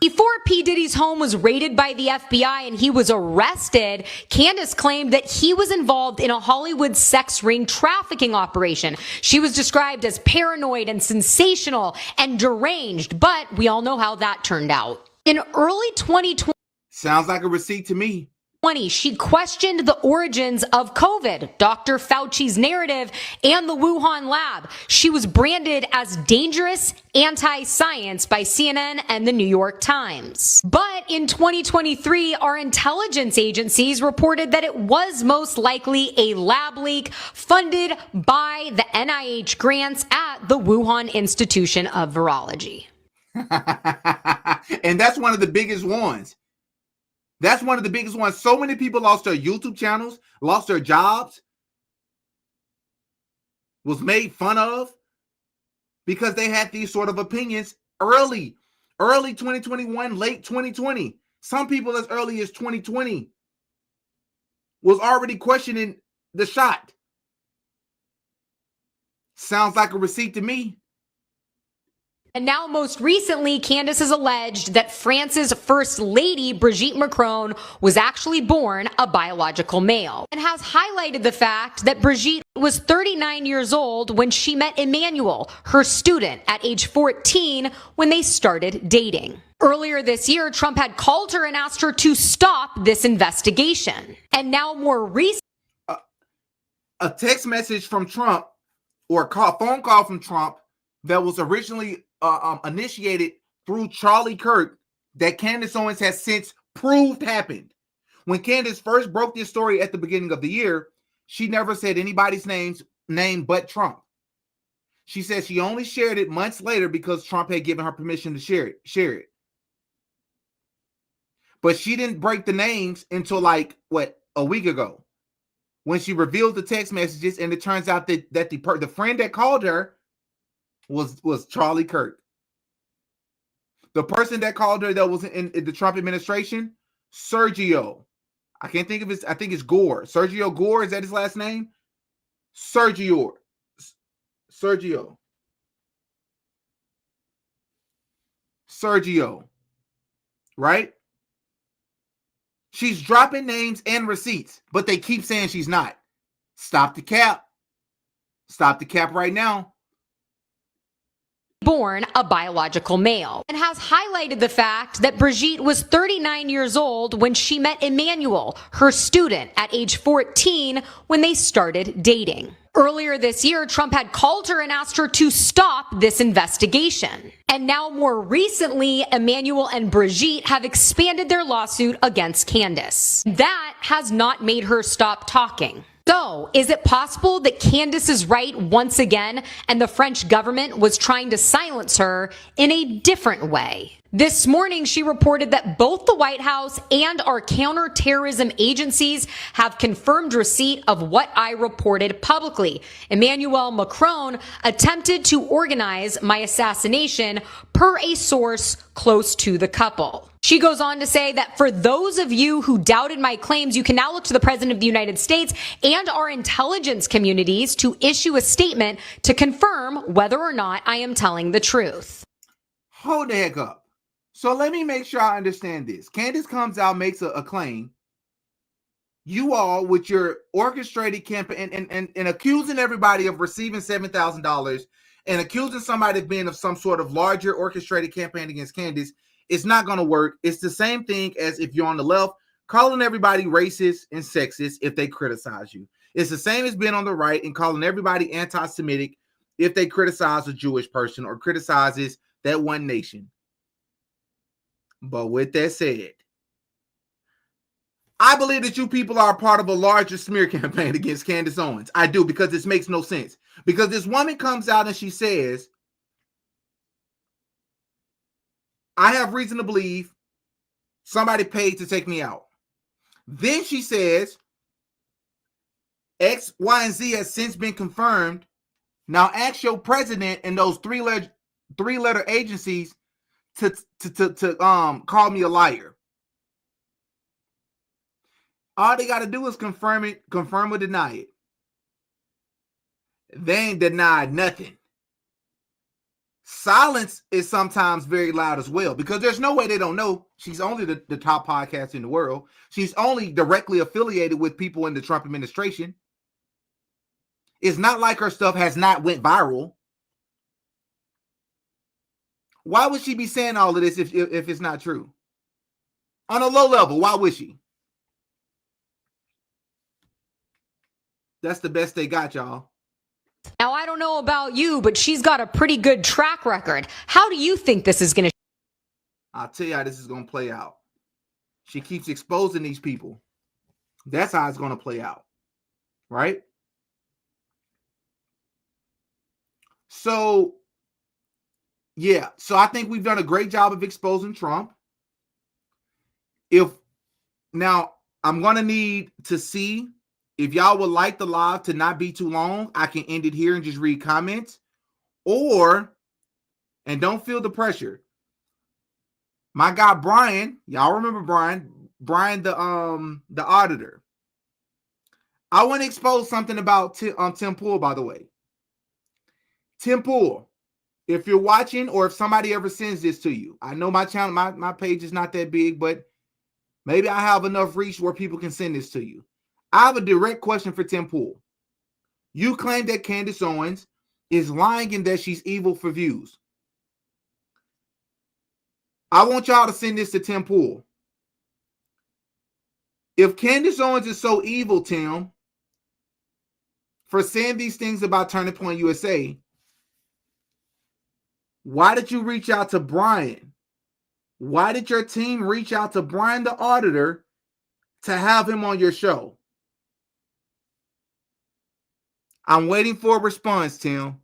Speaker 10: Before P. Diddy's home was raided by the FBI and he was arrested, Candace claimed that he was involved in a Hollywood sex ring trafficking operation. She was described as paranoid and sensational and deranged, but we all know how that turned out. In early 2020,
Speaker 1: sounds like a receipt to me.
Speaker 10: She questioned the origins of COVID, Dr. Fauci's narrative, and the Wuhan lab. She was branded as dangerous anti-science by CNN and the New York Times. But in 2023, our intelligence agencies reported that it was most likely a lab leak funded by the NIH grants at the Wuhan Institution of Virology.
Speaker 1: And that's one of the biggest ones. So many people lost their YouTube channels, lost their jobs, was made fun of because they had these sort of opinions early 2021, late 2020. Some people as early as 2020 was already questioning the shot. Sounds like a receipt to me.
Speaker 10: And now, most recently, Candace has alleged that France's First Lady, Brigitte Macron, was actually born a biological male, and has highlighted the fact that Brigitte was 39 years old when she met Emmanuel, her student, at age 14 when they started dating. Earlier this year, Trump had called her and asked her to stop this investigation. And now, more recently,
Speaker 1: a text message from Trump or a phone call from Trump that was originally initiated through Charlie Kirk that Candace Owens has since proved happened. When Candace first broke this story at the beginning of the year, she never said anybody's name but Trump. She said she only shared it months later because Trump had given her permission to share it. But she didn't break the names until a week ago, when she revealed the text messages, and it turns out that the friend that called her was Charlie Kirk. The person that called her that was in the Trump administration, Sergio. I can't think of his. I think it's Gore. Sergio Gore, is that his last name? Sergio. Right? She's dropping names and receipts, but they keep saying she's not. Stop the cap. Stop the cap right now.
Speaker 10: Born a biological male, and has highlighted the fact that Brigitte was 39 years old when she met Emmanuel, her student, at age 14 when they started dating. Earlier this year, Trump had called her and asked her to stop this investigation. And now, more recently, Emmanuel and Brigitte have expanded their lawsuit against Candace. That has not made her stop talking. So, is it possible that Candace is right once again and the French government was trying to silence her in a different way? This morning, she reported that both the White House and our counterterrorism agencies have confirmed receipt of what I reported publicly. Emmanuel Macron attempted to organize my assassination, per a source close to the couple. She goes on to say that for those of you who doubted my claims, you can now look to the President of the United States and our intelligence communities to issue a statement to confirm whether or not I am telling the truth.
Speaker 1: Hold the heck up. So let me make sure I understand this. Candace comes out, makes a claim. You all, with your orchestrated campaign and accusing everybody of receiving $7,000 and accusing somebody of being of some sort of larger orchestrated campaign against Candace, it's not going to work. It's the same thing as if you're on the left, calling everybody racist and sexist if they criticize you. It's the same as being on the right and calling everybody anti-Semitic if they criticize a Jewish person or criticizes that one nation. But with that said, I believe that you people are a part of a larger smear campaign against Candace Owens. I do, because this makes no sense. Because this woman comes out and she says, I have reason to believe somebody paid to take me out. Then she says, X, Y, and Z has since been confirmed. Now ask your president and those three-letter agencies to call me a liar. All they got to do is confirm or deny it. They ain't denied nothing. Silence is sometimes very loud as well, because there's no way they don't know. She's only the top podcast in the world. She's only directly affiliated with people in the Trump administration. It's not like her stuff has not went viral. Why would she be saying all of this if it's not true? On a low level, why would she? That's the best they got, y'all.
Speaker 10: Now, I don't know about you, but she's got a pretty good track record. How do you think this is going to?
Speaker 1: I'll tell you how this is going to play out. She keeps exposing these people. That's how it's going to play out. Right? So, yeah. So I think we've done a great job of exposing Trump. Now, I'm going to need to see if y'all would like the live to not be too long. I can end it here and just read comments. And don't feel the pressure. My guy Brian, y'all remember Brian the auditor. I want to expose something about Tim Pool, by the way. Tim Pool, if you're watching or if somebody ever sends this to you, I know my channel, my page is not that big, but maybe I have enough reach where people can send this to you. I have a direct question for Tim Pool. You claim that Candace Owens is lying and that she's evil for views. I want y'all to send this to Tim Pool. If Candace Owens is so evil, Tim, for saying these things about Turning Point USA, why did you reach out to Brian? Why did your team reach out to Brian the auditor to have him on your show? I'm waiting for a response, Tim.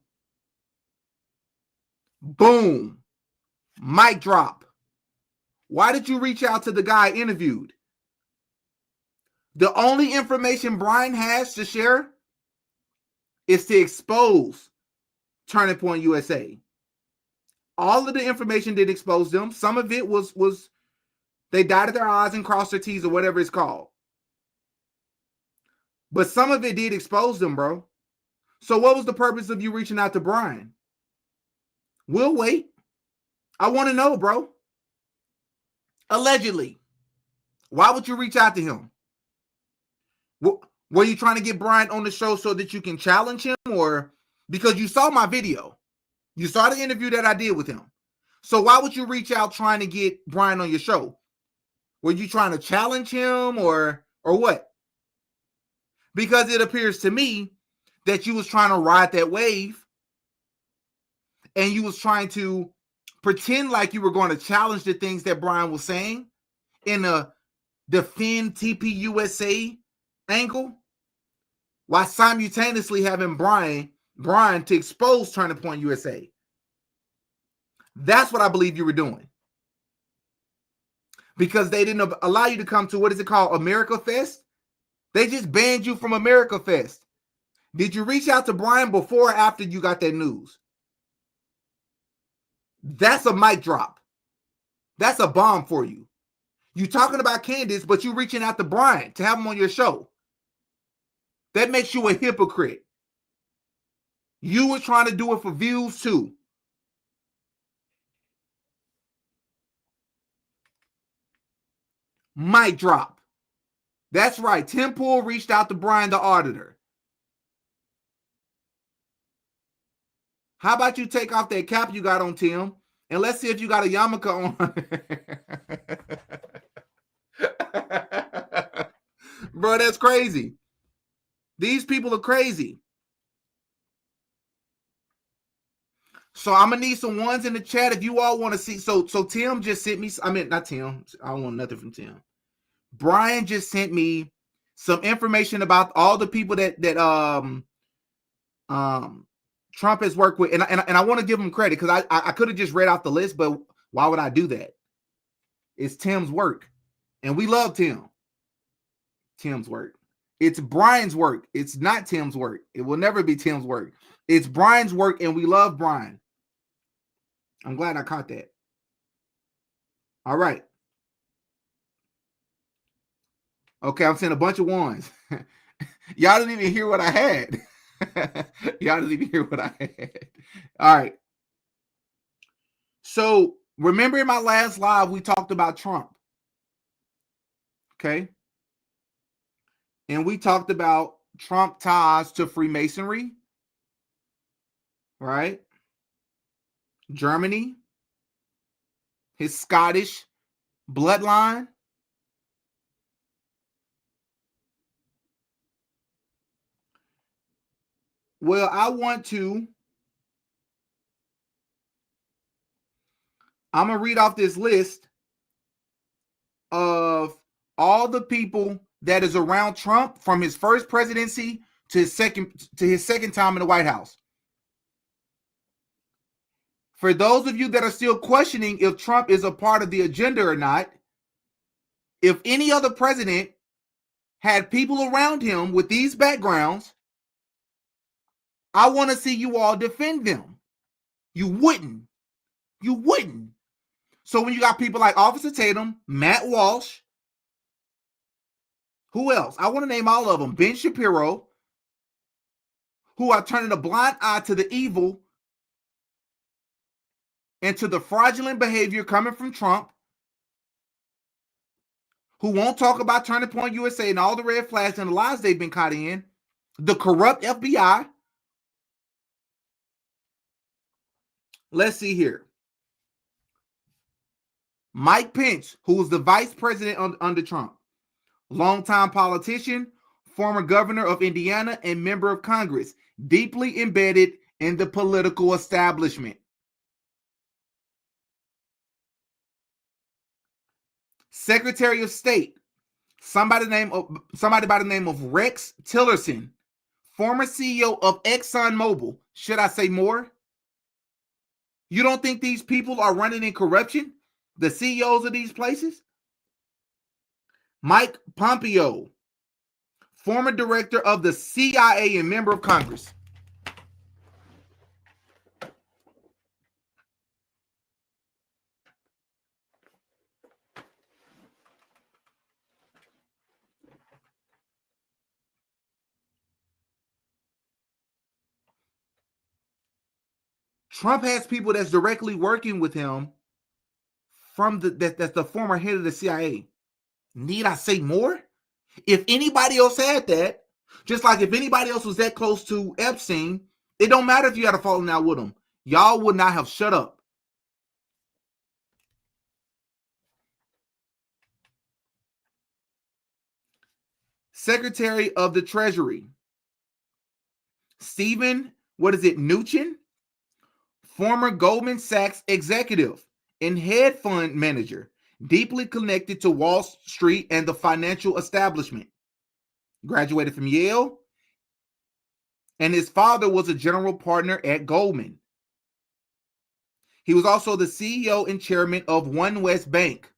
Speaker 1: Boom. Mic drop. Why did you reach out to the guy interviewed? The only information Brian has to share is to expose Turning Point USA. All of the information did expose them. Some of it was they dotted their I's and crossed their T's or whatever it's called. But some of it did expose them, bro. So what was the purpose of you reaching out to Brian? We'll wait. I want to know, bro. Allegedly. Why would you reach out to him? Were you trying to get Brian on the show so that you can challenge him, or because you saw my video? You saw the interview that I did with him. So why would you reach out trying to get Brian on your show? Were you trying to challenge him or what? Because it appears to me that you was trying to ride that wave and you was trying to pretend like you were going to challenge the things that Brian was saying in a defend TPUSA angle, while simultaneously having Brian to expose Turning Point USA. That's what I believe you were doing. Because they didn't allow you to come to, what is it called, America Fest? They just banned you from America Fest. Did you reach out to Brian before or after you got that news? That's a mic drop. That's a bomb for you. You talking about Candace, but you reaching out to Brian to have him on your show. That makes you a hypocrite. You were trying to do it for views too. Mic drop. That's right. Tim Pool reached out to Brian the auditor. How about you take off that cap you got on, Tim, and let's see if you got a yarmulke on. Bro, that's crazy. These people are crazy. So I'm gonna need some ones in the chat if you all want to see. So Tim just sent me. I mean, not Tim. I don't want nothing from Tim. Brian just sent me some information about all the people that Trump has worked with, and I want to give him credit because I could have just read off the list, but why would I do that? It's Tim's work, and we love Tim. Tim's work. It's Brian's work. It's not Tim's work. It will never be Tim's work. It's Brian's work, and we love Brian. I'm glad I caught that. All right. Okay, I'm saying a bunch of ones. Y'all didn't even hear what I had. Y'all didn't even hear what I had. All right. So remember in my last live, we talked about Trump. Okay. And we talked about Trump ties to Freemasonry. Right? Germany. His Scottish bloodline. Well, I'm going to read off this list of all the people that is around Trump from his first presidency to his second time in the White House. For those of you that are still questioning if Trump is a part of the agenda or not, if any other president had people around him with these backgrounds, I want to see you all defend them. You wouldn't. You wouldn't. So when you got people like Officer Tatum, Matt Walsh, who else? I want to name all of them. Ben Shapiro, who are turning a blind eye to the evil and to the fraudulent behavior coming from Trump, who won't talk about Turning Point USA and all the red flags and the lies they've been caught in, the corrupt FBI. Let's see here. Mike Pence, who was the vice president under Trump, longtime politician, former governor of Indiana, and member of Congress, deeply embedded in the political establishment. Secretary of State, somebody by the name of Rex Tillerson, former CEO of ExxonMobil. Should I say more? You don't think these people are running in corruption? The CEOs of these places? Mike Pompeo, former director of the CIA and member of Congress. Trump has people that's directly working with him from that's the former head of the CIA. Need I say more? If anybody else had that, just like if anybody else was that close to Epstein, it don't matter if you had a falling out with him. Y'all would not have shut up. Secretary of the Treasury, Stephen, Mnuchin, former Goldman Sachs executive and head fund manager, deeply connected to Wall Street and the financial establishment. Graduated from Yale, and his father was a general partner at Goldman. He was also the CEO and chairman of One West Bank.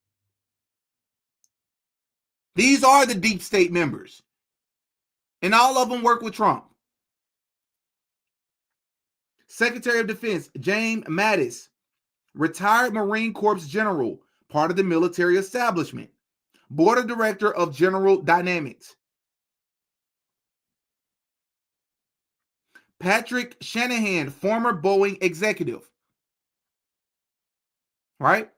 Speaker 1: These are the deep state members, and all of them work with Trump. Secretary of Defense, James Mattis, retired Marine Corps general, part of the military establishment, board of director of General Dynamics. Patrick Shanahan, former Boeing executive. Right?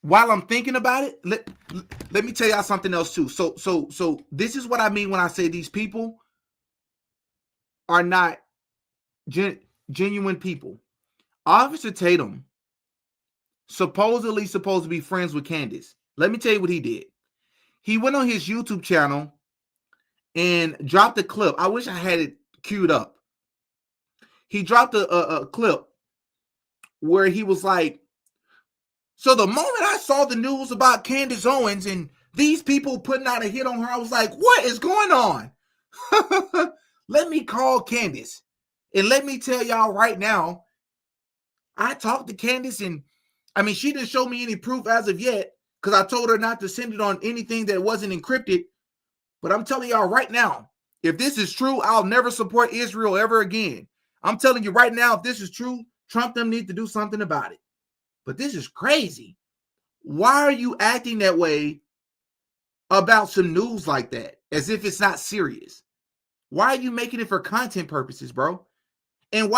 Speaker 1: While I'm thinking about it, let me tell y'all something else too. So this is what I mean when I say these people are not genuine people. Officer Tatum supposedly supposed to be friends with Candace. Let me tell you what he did. He went on his YouTube channel and dropped a clip. I wish I had it queued up. He dropped a clip where he was like, so the moment I saw the news about Candace Owens and these people putting out a hit on her, I was like, what is going on? Let me call Candace. And let me tell y'all right now, I talked to Candace, and I mean, she didn't show me any proof as of yet because I told her not to send it on anything that wasn't encrypted. But I'm telling y'all right now, if this is true, I'll never support Israel ever again. I'm telling you right now, if this is true, Trump them need to do something about it. But this is crazy. Why are you acting that way about some news like that, as if it's not serious? Why are you making it for content purposes, bro? And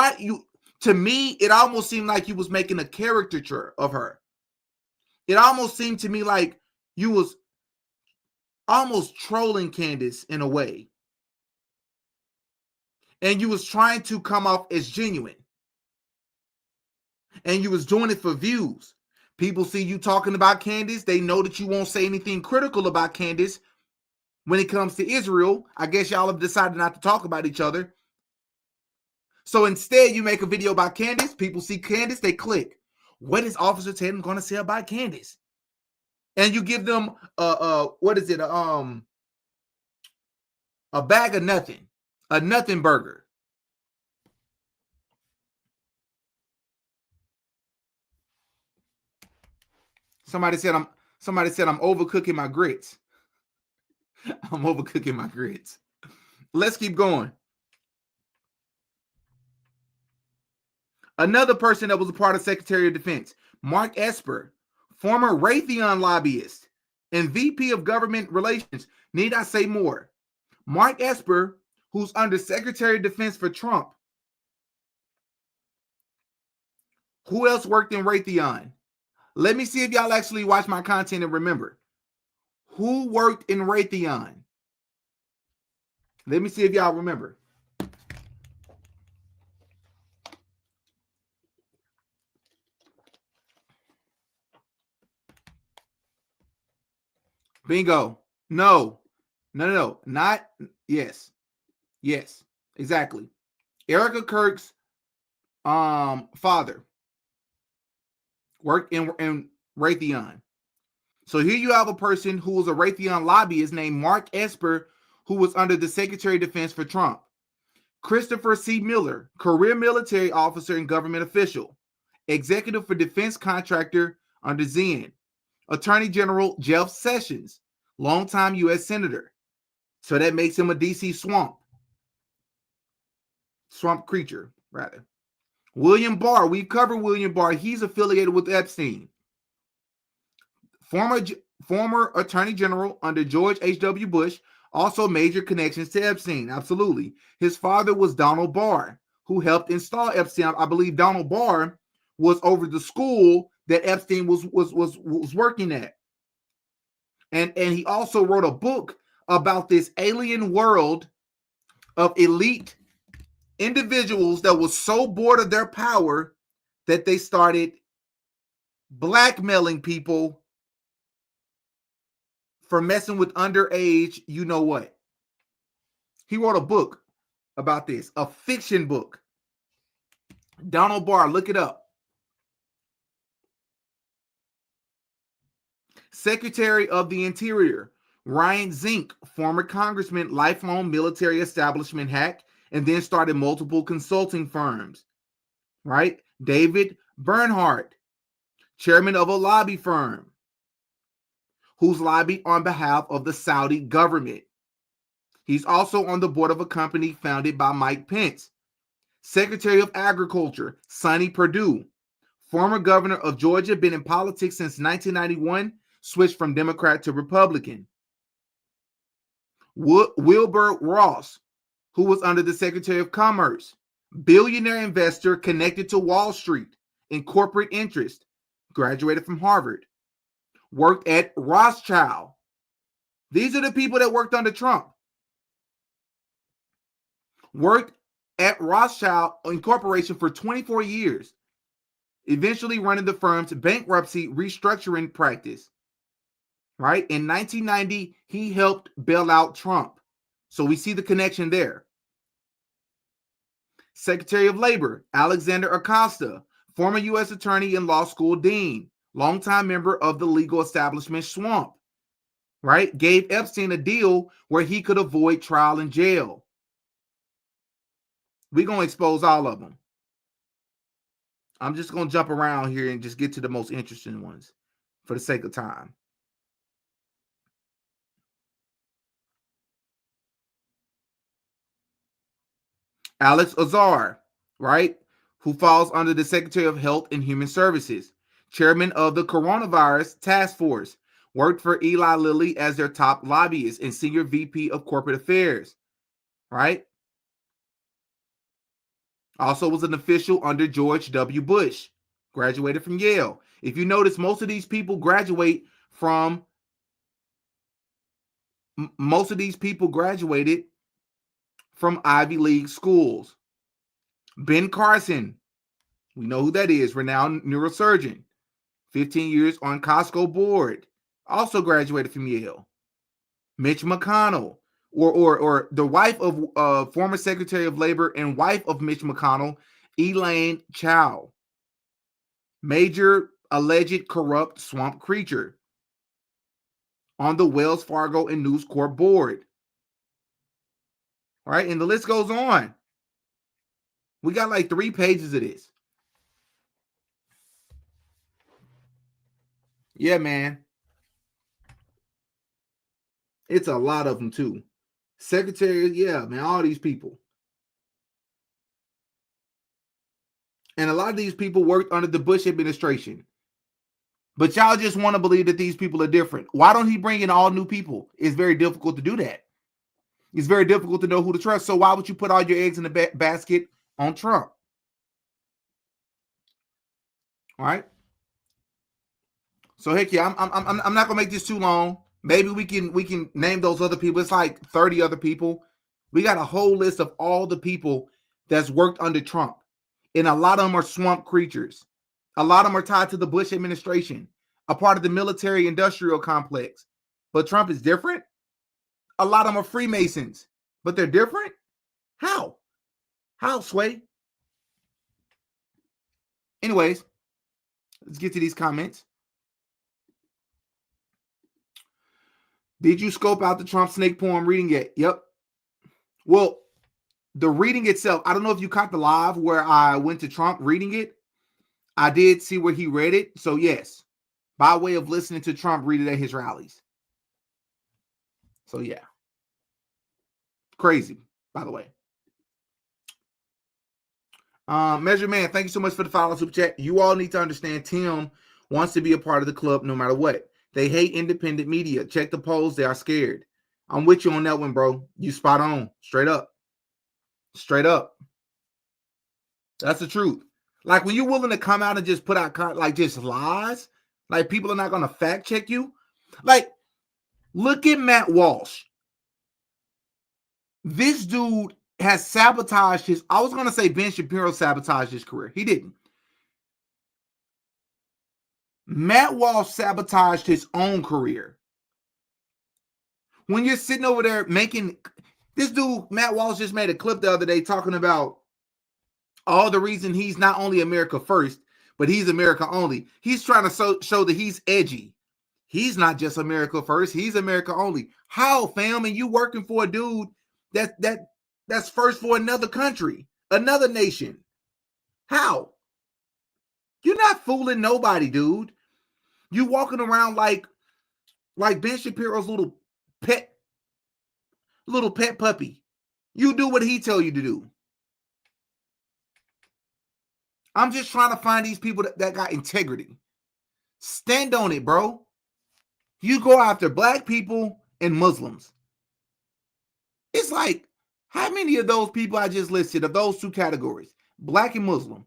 Speaker 1: to me, it almost seemed like you was making a caricature of her. It almost seemed to me like you was almost trolling Candace in a way. And you was trying to come off as genuine. And you was doing it for views. People see you talking about Candace. They know that you won't say anything critical about Candace when it comes to Israel. I guess y'all have decided not to talk about each other. So instead, you make a video about Candace. People see Candace, they click. What is Officer Tatum going to say about Candace? And you give them a bag of nothing, a nothing burger. Somebody said I'm overcooking my grits. I'm overcooking my grits. Let's keep going. Another person that was a part of Secretary of Defense, Mark Esper, former Raytheon lobbyist and VP of Government Relations. Need I say more? Mark Esper, who's under Secretary of Defense for Trump, Who else worked in Raytheon? Let me see if y'all actually watch my content and remember. Who worked in Raytheon? Let me see if y'all remember. Bingo. No. No. Not yes. Yes. Exactly. Erica Kirk's father worked in Raytheon. So here you have a person who was a Raytheon lobbyist named Mark Esper, who was under the Secretary of Defense for Trump. Christopher C. Miller, career military officer and government official. Executive for defense contractor under Zen. Attorney General Jeff Sessions, longtime U.S. Senator. So that makes him a D.C. swamp creature, rather. William Barr, we covered William Barr. He's affiliated with Epstein. Former Attorney General under George H.W. Bush, also major connections to Epstein. Absolutely. His father was Donald Barr, who helped install Epstein. I believe Donald Barr was over the school that Epstein was working at. And he also wrote a book about this alien world of elite individuals that was so bored of their power that they started blackmailing people for messing with underage, you know what. He wrote a book about this, a fiction book. Donald Barr, look it up. Secretary of the Interior, Ryan Zink, former congressman, lifelong military establishment hack, and then started multiple consulting firms, right? David Bernhardt, chairman of a lobby firm, who's lobbied on behalf of the Saudi government. He's also on the board of a company founded by Mike Pence. Secretary of Agriculture, Sonny Perdue, former governor of Georgia, been in politics since 1991, switched from Democrat to Republican. Wilbur Ross, who was under the Secretary of Commerce, billionaire investor connected to Wall Street in corporate interest, graduated from Harvard, worked at Rothschild. These are the people that worked under Trump. Worked at Rothschild Incorporation for 24 years, eventually running the firm's bankruptcy restructuring practice. Right? In 1990, he helped bail out Trump. So we see the connection there. Secretary of Labor, Alexander Acosta, former U.S. Attorney and law school dean, longtime member of the legal establishment swamp, right? Gave Epstein a deal where he could avoid trial and jail. We're going to expose all of them. I'm just going to jump around here and just get to the most interesting ones for the sake of time. Alex Azar, right, who falls under the Secretary of Health and Human Services, chairman of the Coronavirus Task Force, worked for Eli Lilly as their top lobbyist and senior VP of Corporate Affairs, right? Also was an official under George W. Bush, graduated from Yale. If you notice, most of these people graduated from Ivy League schools. Ben Carson, we know who that is, renowned neurosurgeon, 15 years on Costco board, also graduated from Yale. Mitch McConnell, or the wife of former Secretary of Labor and wife of Mitch McConnell, Elaine Chao, major alleged corrupt swamp creature on the Wells Fargo and News Corp board. All right, and the list goes on. We got like 3 pages of this. Yeah, man. It's a lot of them too. Secretary, yeah, man, all these people. And a lot of these people worked under the Bush administration. But y'all just want to believe that these people are different. Why don't he bring in all new people? It's very difficult to do that. It's very difficult to know who to trust. So why would you put all your eggs in the basket on Trump? All right. So heck yeah, I'm not gonna make this too long. Maybe we can name those other people. It's like 30 other people. We got a whole list of all the people that's worked under Trump, and a lot of them are swamp creatures. A lot of them are tied to the Bush administration, a part of the military-industrial complex. But Trump is different. A lot of them are Freemasons, but they're different. How? How, Sway? Anyways, let's get to these comments. Did you scope out the Trump snake poem reading yet? Yep. Well, the reading itself, I don't know if you caught the live where I went to Trump reading it. I did see where he read it. So yes, by way of listening to Trump read it at his rallies. So yeah. Crazy, by the way. Measure Man, thank you so much for the follow super chat. You all need to understand Tim wants to be a part of the club no matter what. They hate independent media. Check the polls. They are scared. I'm with you on that one, bro. You spot on. Straight up. Straight up. That's the truth. Like when you're willing to come out and just put out like just lies, like people are not going to fact check you. Like, look at Matt Walsh. This dude has sabotaged his, I was going to say Ben Shapiro sabotaged his career. He didn't. Matt Walsh sabotaged his own career. When you're sitting over there making, this dude, Matt Walsh, just made a clip the other day talking about all the reason he's not only America first, but he's America only. He's trying to show that he's edgy. He's not just America first, he's America only. How, fam? And you working for a dude that's first for another country, another nation. How? You're not fooling nobody, dude. You walking around like Ben Shapiro's little pet puppy. You do what he tell you to do. I'm just trying to find these people that got integrity. Stand on it, bro. You go after black people and Muslims. It's like, how many of those people I just listed, of those two categories, black and Muslim,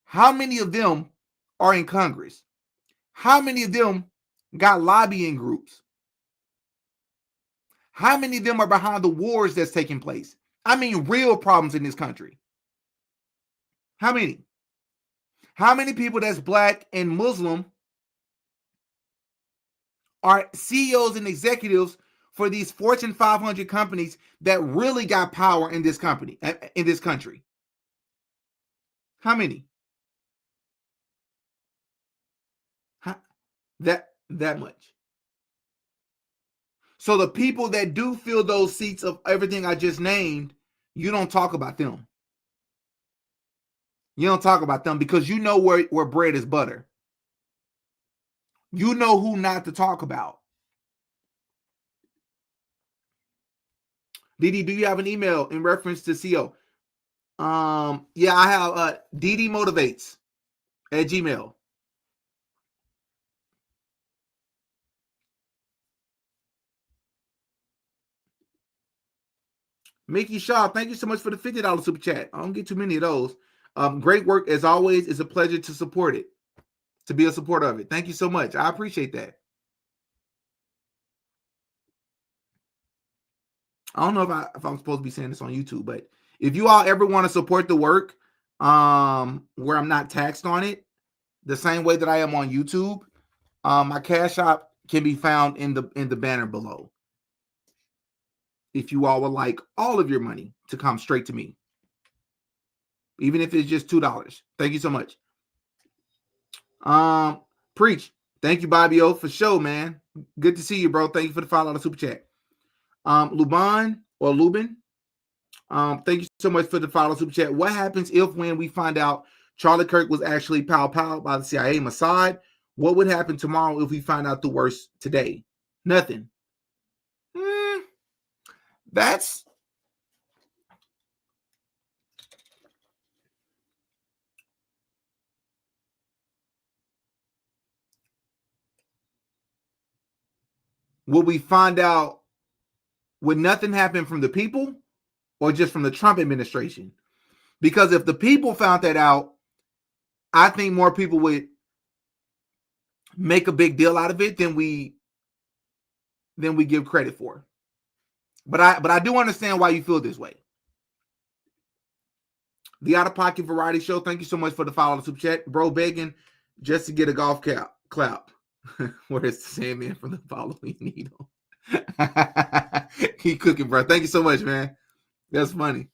Speaker 1: how many of them are in Congress? How many of them got lobbying groups? How many of them are behind the wars that's taking place? I mean, real problems in this country. How many? How many people that's black and Muslim are CEOs and executives for these Fortune 500 companies that really got power in this country? How many? That much. So the people that do fill those seats of everything I just named, you don't talk about them. You don't talk about them because you know where bread is butter. You know who not to talk about. Didi, do you have an email in reference to CO? Yeah, I have Didi Motivates at Gmail. Mickey Shaw, thank you so much for the $50 super chat. I don't get too many of those. Great work as always. It's a pleasure to support it, to be a supporter of it. Thank you so much. I appreciate that. I don't know if I'm supposed to be saying this on YouTube, but if you all ever want to support the work, where I'm not taxed on it, the same way that I am on YouTube, my Cash App can be found in the banner below. If you all would like all of your money to come straight to me, even if it's just $2. Thank you so much. Preach. Thank you, Bobby O, for show, man. Good to see you, bro. Thank you for the $5 super chat. Lubin, thank you so much for the $5 super chat. What happens when we find out Charlie Kirk was actually pow by the CIA Mossad? What would happen tomorrow if we find out the worst today? Nothing. That's will we find out, would nothing happen from the people or just from the Trump administration? Because if the people found that out, I think more people would make a big deal out of it than we give credit for. But I do understand why you feel this way. The Out of Pocket Variety Show. Thank you so much for the follow, the super chat, bro. Begging just to get a golf clap. Where's the Sandman from the following needle? Keep cooking, bro. Thank you so much, man. That's funny.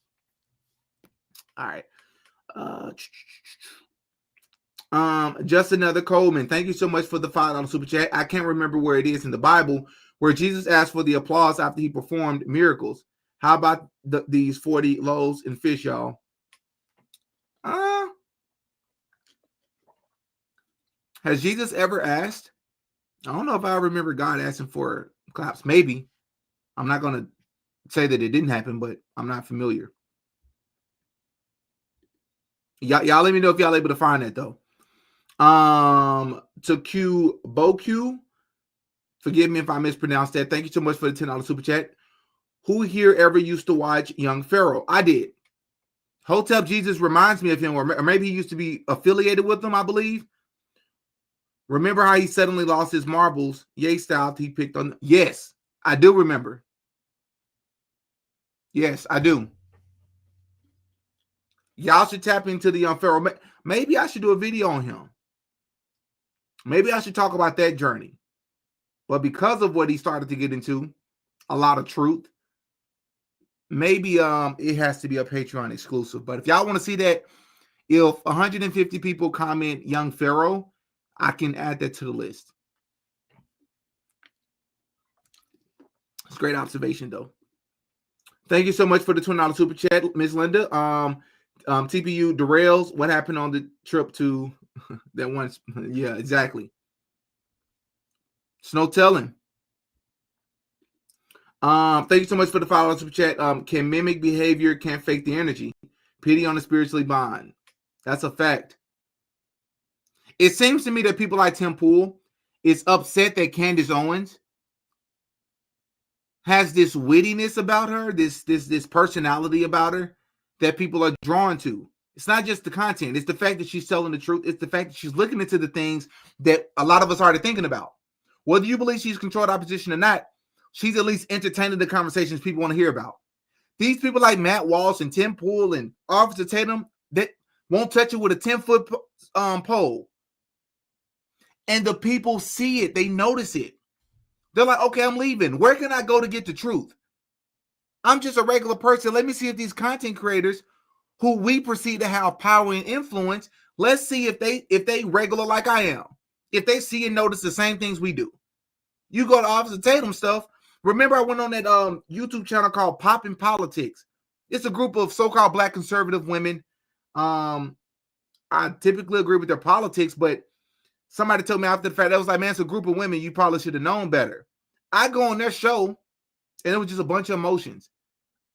Speaker 1: All right. Just another Coleman. Thank you so much for the $5 super chat. I can't remember where it is in the Bible where Jesus asked for the applause after he performed miracles. How about these 40 loaves and fish, y'all? Has Jesus ever asked? I don't know if I remember God asking for claps. Maybe. I'm not going to say that it didn't happen, but I'm not familiar. Y'all let me know if y'all able to find that, though. To Q Boq, forgive me if I mispronounced that. Thank you so much for the $10 super chat. Who here ever used to watch Young Pharaoh? I did. Hotep Jesus reminds me of him, or maybe he used to be affiliated with him, I believe. Remember how he suddenly lost his marbles? Yay style he picked on. Yes, I do remember. Yes, I do. Y'all should tap into the Young Pharaoh. Maybe I should do a video on him. Maybe I should talk about that journey. But because of what he started to get into, a lot of truth, maybe it has to be a Patreon exclusive. But if y'all want to see that, if 150 people comment Young Pharaoh, I can add that to the list. It's a great observation, though. Thank you so much for the $20 super chat, Miss Linda. TPU derails. What happened on the trip to that once? Yeah, exactly. It's no telling. Thank you so much for the $5 super chat. Can mimic behavior, can't fake the energy. Pity on the spiritually bond. That's a fact. It seems to me that people like Tim Pool is upset that Candace Owens has this wittiness about her, this personality about her that people are drawn to. It's not just the content. It's the fact that she's telling the truth. It's the fact that she's looking into the things that a lot of us are already thinking about. Whether you believe she's controlled opposition or not, she's at least entertaining the conversations people want to hear about. These people like Matt Walsh and Tim Pool and Officer Tatum that won't touch it with a 10-foot pole. And the people see it. They notice it. They're like, okay, I'm leaving. Where can I go to get the truth? I'm just a regular person. Let me see if these content creators who we perceive to have power and influence, let's see if they regular like I am. If they see and notice the same things we do. You go to Officer Tatum stuff. Remember I went on that YouTube channel called Poppin' Politics. It's a group of so-called Black conservative women. I typically agree with their politics, but somebody told me after the fact, that was like, man, it's a group of women. You probably should have known better. I go on their show, and it was just a bunch of emotions.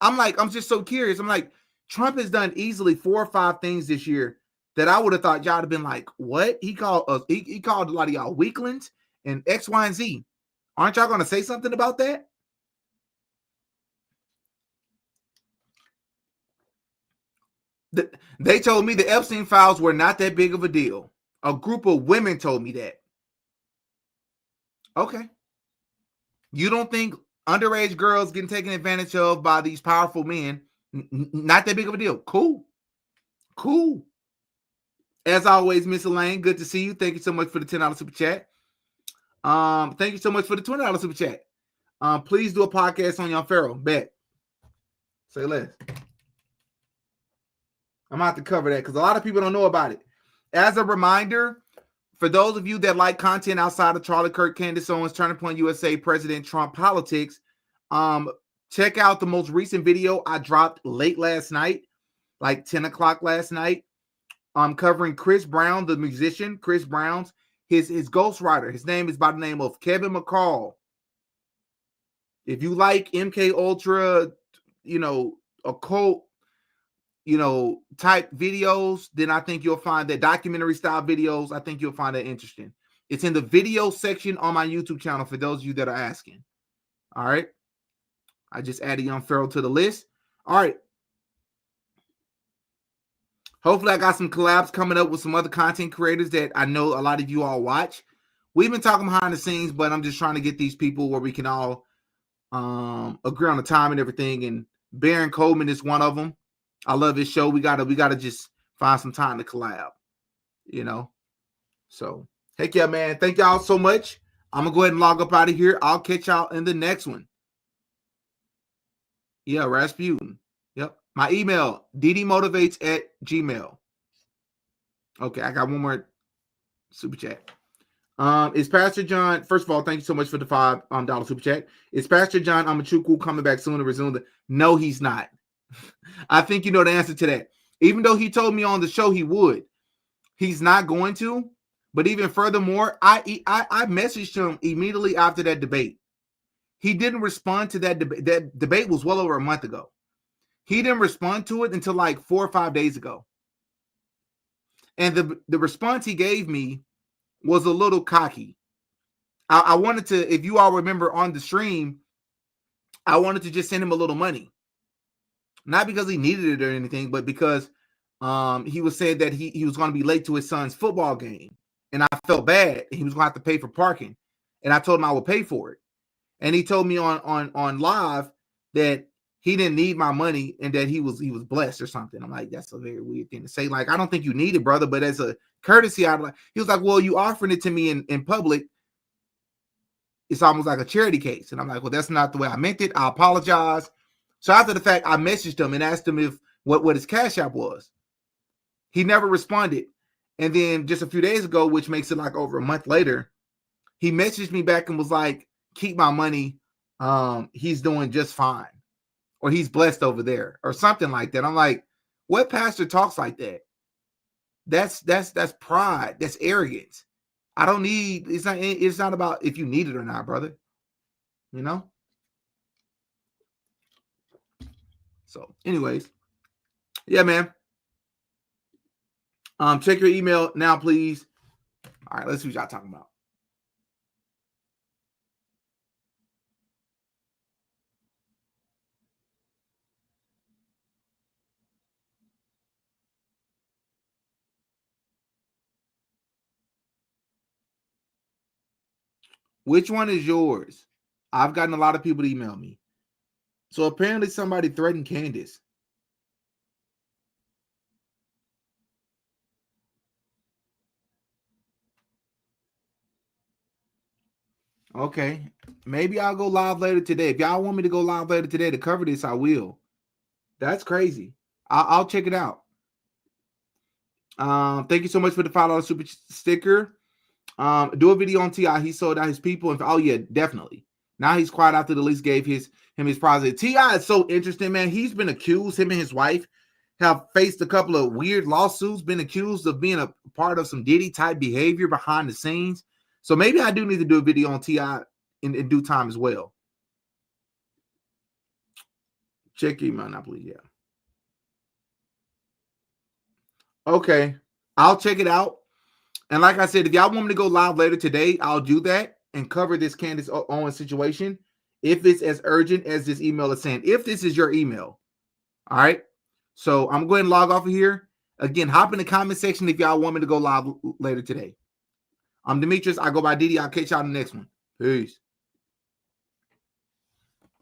Speaker 1: I'm just so curious. I'm like, Trump has done easily 4 or 5 things this year that I would have thought y'all would have been like, what? He called us. He called a lot of y'all weaklings and X, Y, and Z. Aren't y'all going to say something about that? They told me the Epstein files were not that big of a deal. A group of women told me that. Okay. You don't think underage girls getting taken advantage of by these powerful men, not that big of a deal? Cool. Cool. As always, Miss Elaine, good to see you. Thank you so much for the $10 super chat. Thank you so much for the $20 super chat. Please do a podcast on Young Pharaoh. Bet. Say less. I'm going to have to cover that because a lot of people don't know about it. As a reminder, for those of you that like content outside of Charlie Kirk, Candace Owens, Turning Point USA, President Trump politics, check out the most recent video I dropped late last night, like 10 o'clock last night. I'm covering Chris Brown, the musician, Chris Brown's, his ghostwriter. His name is by the name of Kevin McCall. If you like MK Ultra, occult, type videos, then I think you'll find that documentary style videos. I think you'll find that interesting. It's in the video section on my YouTube channel for those of you that are asking. All right. I just added Young Pharaoh to the list. All right. Hopefully I got some collabs coming up with some other content creators that I know a lot of you all watch. we've been talking behind the scenes, but I'm just trying to get these people where we can all agree on the time and everything. And Baron Coleman is one of them. I love his show. We gotta just find some time to collab, you know. So heck yeah, man. Thank y'all so much. I'm gonna go ahead and log up out of here. I'll catch y'all in the next one. Yeah, Rasputin. Yep. My email, ddmotivates@gmail. Okay, I got one more super chat. Is Pastor John, first of all, thank you so much for the $5 super chat. Is Pastor John Amachukwu coming back soon to resume the? No, he's not. I think you know the answer to that. Even though he told me on the show he would, he's not going to. But even furthermore, I messaged him immediately after that debate. He didn't respond to that debate. That debate was well over a month ago. He didn't respond to it until like 4 or 5 days ago. And the response he gave me was a little cocky. I wanted to, if you all remember on the stream, I wanted to just send him a little money. Not because he needed it or anything, but because he was saying that he was going to be late to his son's football game. And I felt bad. He was going to have to pay for parking. And I told him I would pay for it. And he told me on live that he didn't need my money and that he was blessed or something. I'm like, that's a very weird thing to say. Like, I don't think you need it, brother, but as a courtesy, he was like, well, you offering it to me in public. It's almost like a charity case. And I'm like, well, that's not the way I meant it. I apologize. So after the fact, I messaged him and asked him if what his Cash App was. He never responded. And then just a few days ago, which makes it like over a month later, he messaged me back and was like, keep my money. He's doing just fine. Or he's blessed over there or something like that. I'm like, what pastor talks like that? That's pride. That's arrogance. I don't need, it's not about if you need it or not, brother. You know? So anyways, yeah, man. Check your email now, please. All right, let's see what y'all talking about. Which one is yours? I've gotten a lot of people to email me. So apparently somebody threatened Candace. Okay. Maybe I'll go live later today. If y'all want me to go live later today to cover this, I will. That's crazy. I'll check it out. Thank you so much for the $5 super sticker. Do a video on T.I. He sold out his people. Oh, yeah, definitely. Now he's quiet after the least gave him his prize. T.I. is so interesting, man. He's been accused, him and his wife have faced a couple of weird lawsuits, been accused of being a part of some Diddy-type behavior behind the scenes. So maybe I do need to do a video on T.I. in due time as well. Check your email now, please. Yeah. Okay. I'll check it out. And like I said, if y'all want me to go live later today, I'll do that and cover this Candace Owens situation if it's as urgent as this email is saying. If this is your email. All right. So I'm going to log off of here. Again, hop in the comment section if y'all want me to go live later today. I'm Demetrius. I go by Diddy. I'll catch y'all in the next one. Peace.